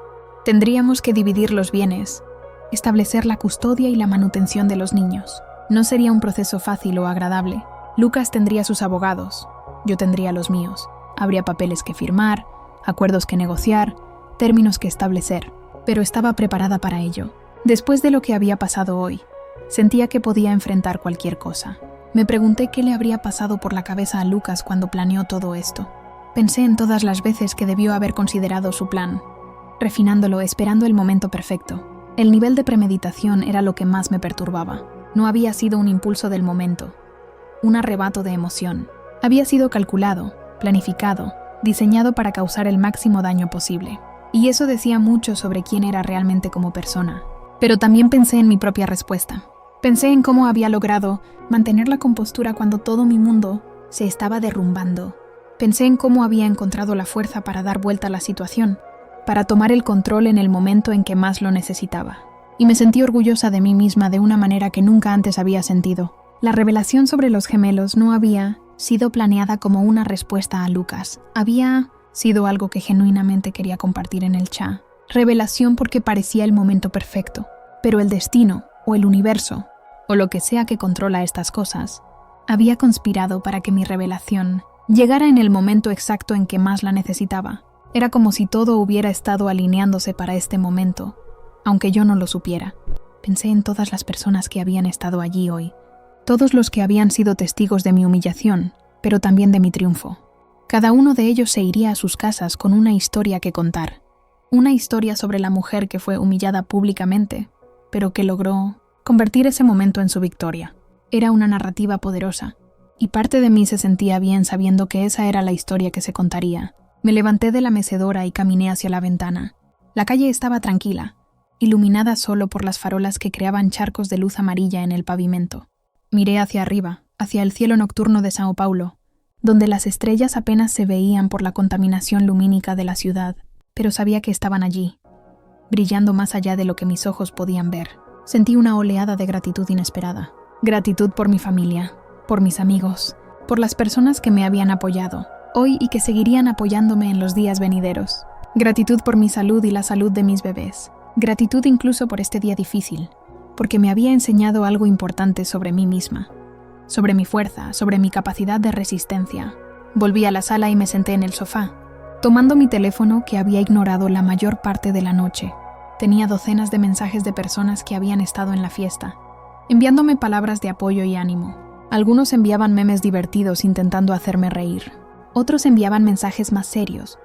A: Tendríamos que dividir los bienes, establecer la custodia y la manutención de los niños. No sería un proceso fácil o agradable, Lucas tendría sus abogados, yo tendría los míos. Habría papeles que firmar, acuerdos que negociar, términos que establecer, pero estaba preparada para ello. Después de lo que había pasado hoy, sentía que podía enfrentar cualquier cosa. Me pregunté qué le habría pasado por la cabeza a Lucas cuando planeó todo esto. Pensé en todas las veces que debió haber considerado su plan, refinándolo, esperando el momento perfecto. El nivel de premeditación era lo que más me perturbaba. No había sido un impulso del momento, un arrebato de emoción. Había sido calculado, planificado, diseñado para causar el máximo daño posible. Y eso decía mucho sobre quién era realmente como persona. Pero también pensé en mi propia respuesta. Pensé en cómo había logrado mantener la compostura cuando todo mi mundo se estaba derrumbando. Pensé en cómo había encontrado la fuerza para dar vuelta a la situación, para tomar el control en el momento en que más lo necesitaba. Y me sentí orgullosa de mí misma de una manera que nunca antes había sentido. La revelación sobre los gemelos no había sido planeada como una respuesta a Lucas. Había sido algo que genuinamente quería compartir en el chat. Revelación porque parecía el momento perfecto. Pero el destino, o el universo, o lo que sea que controla estas cosas, había conspirado para que mi revelación llegara en el momento exacto en que más la necesitaba. Era como si todo hubiera estado alineándose para este momento, aunque yo no lo supiera. Pensé en todas las personas que habían estado allí hoy, todos los que habían sido testigos de mi humillación, pero también de mi triunfo. Cada uno de ellos se iría a sus casas con una historia que contar. Una historia sobre la mujer que fue humillada públicamente, pero que logró convertir ese momento en su victoria. Era una narrativa poderosa, y parte de mí se sentía bien sabiendo que esa era la historia que se contaría. Me levanté de la mecedora y caminé hacia la ventana. La calle estaba tranquila, iluminada solo por las farolas que creaban charcos de luz amarilla en el pavimento. Miré hacia arriba, hacia el cielo nocturno de Sao Paulo, donde las estrellas apenas se veían por la contaminación lumínica de la ciudad, pero sabía que estaban allí, brillando más allá de lo que mis ojos podían ver. Sentí una oleada de gratitud inesperada. Gratitud por mi familia, por mis amigos, por las personas que me habían apoyado hoy y que seguirían apoyándome en los días venideros. Gratitud por mi salud y la salud de mis bebés. Gratitud incluso por este día difícil, porque me había enseñado algo importante sobre mí misma, sobre mi fuerza, sobre mi capacidad de resistencia. Volví a la sala y me senté en el sofá, tomando mi teléfono que había ignorado la mayor parte de la noche. Tenía docenas de mensajes de personas que habían estado en la fiesta, enviándome palabras de apoyo y ánimo. Algunos enviaban memes divertidos intentando hacerme reír. Otros enviaban mensajes más serios,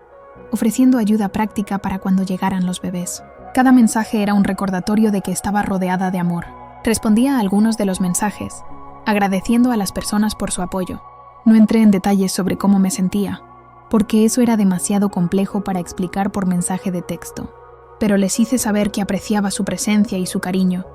A: ofreciendo ayuda práctica para cuando llegaran los bebés. Cada mensaje era un recordatorio de que estaba rodeada de amor. Respondía a algunos de los mensajes, agradeciendo a las personas por su apoyo. No entré en detalles sobre cómo me sentía, porque eso era demasiado complejo para explicar por mensaje de texto. Pero les hice saber que apreciaba su presencia y su cariño,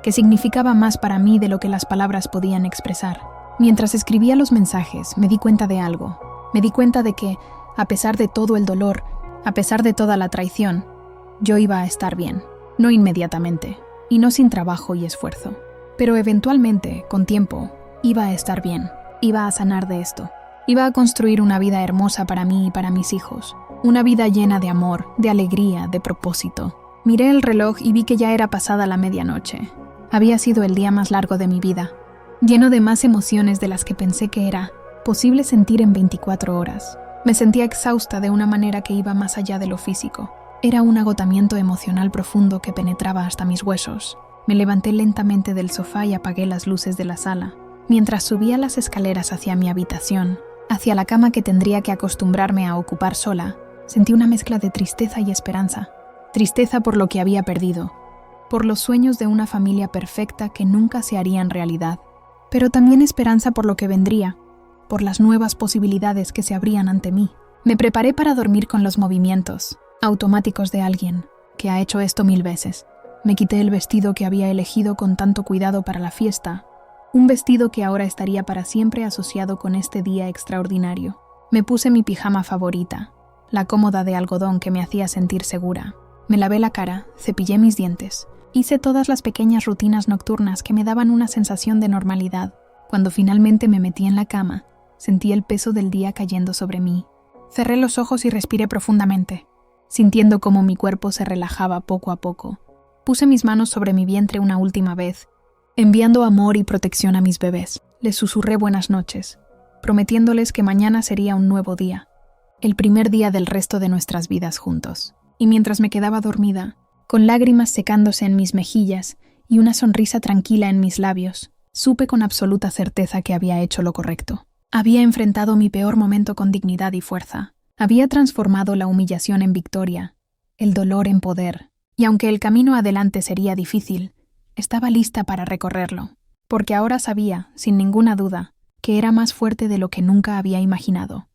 A: que significaba más para mí de lo que las palabras podían expresar. Mientras escribía los mensajes, me di cuenta de algo. Me di cuenta de que, a pesar de todo el dolor, a pesar de toda la traición, yo iba a estar bien. No inmediatamente, y no sin trabajo y esfuerzo. Pero eventualmente, con tiempo, iba a estar bien. Iba a sanar de esto. Iba a construir una vida hermosa para mí y para mis hijos. Una vida llena de amor, de alegría, de propósito. Miré el reloj y vi que ya era pasada la medianoche. Había sido el día más largo de mi vida, lleno de más emociones de las que pensé que era posible sentir en 24 horas. Me sentía exhausta de una manera que iba más allá de lo físico. Era un agotamiento emocional profundo que penetraba hasta mis huesos. Me levanté lentamente del sofá y apagué las luces de la sala. Mientras subía las escaleras hacia mi habitación, hacia la cama que tendría que acostumbrarme a ocupar sola, sentí una mezcla de tristeza y esperanza. Tristeza por lo que había perdido, por los sueños de una familia perfecta que nunca se harían realidad, pero también esperanza por lo que vendría, por las nuevas posibilidades que se abrían ante mí. Me preparé para dormir con los movimientos automáticos de alguien que ha hecho esto 1000 veces. Me quité el vestido que había elegido con tanto cuidado para la fiesta, un vestido que ahora estaría para siempre asociado con este día extraordinario. Me puse mi pijama favorita, la cómoda de algodón que me hacía sentir segura. Me lavé la cara, cepillé mis dientes, hice todas las pequeñas rutinas nocturnas que me daban una sensación de normalidad. Cuando finalmente me metí en la cama, sentí el peso del día cayendo sobre mí. Cerré los ojos y respiré profundamente, sintiendo cómo mi cuerpo se relajaba poco a poco. Puse mis manos sobre mi vientre una última vez, enviando amor y protección a mis bebés. Les susurré buenas noches, prometiéndoles que mañana sería un nuevo día, el primer día del resto de nuestras vidas juntos. Y mientras me quedaba dormida, con lágrimas secándose en mis mejillas y una sonrisa tranquila en mis labios, supe con absoluta certeza que había hecho lo correcto. Había enfrentado mi peor momento con dignidad y fuerza. Había transformado la humillación en victoria, el dolor en poder, y aunque el camino adelante sería difícil, estaba lista para recorrerlo, porque ahora sabía, sin ninguna duda, que era más fuerte de lo que nunca había imaginado.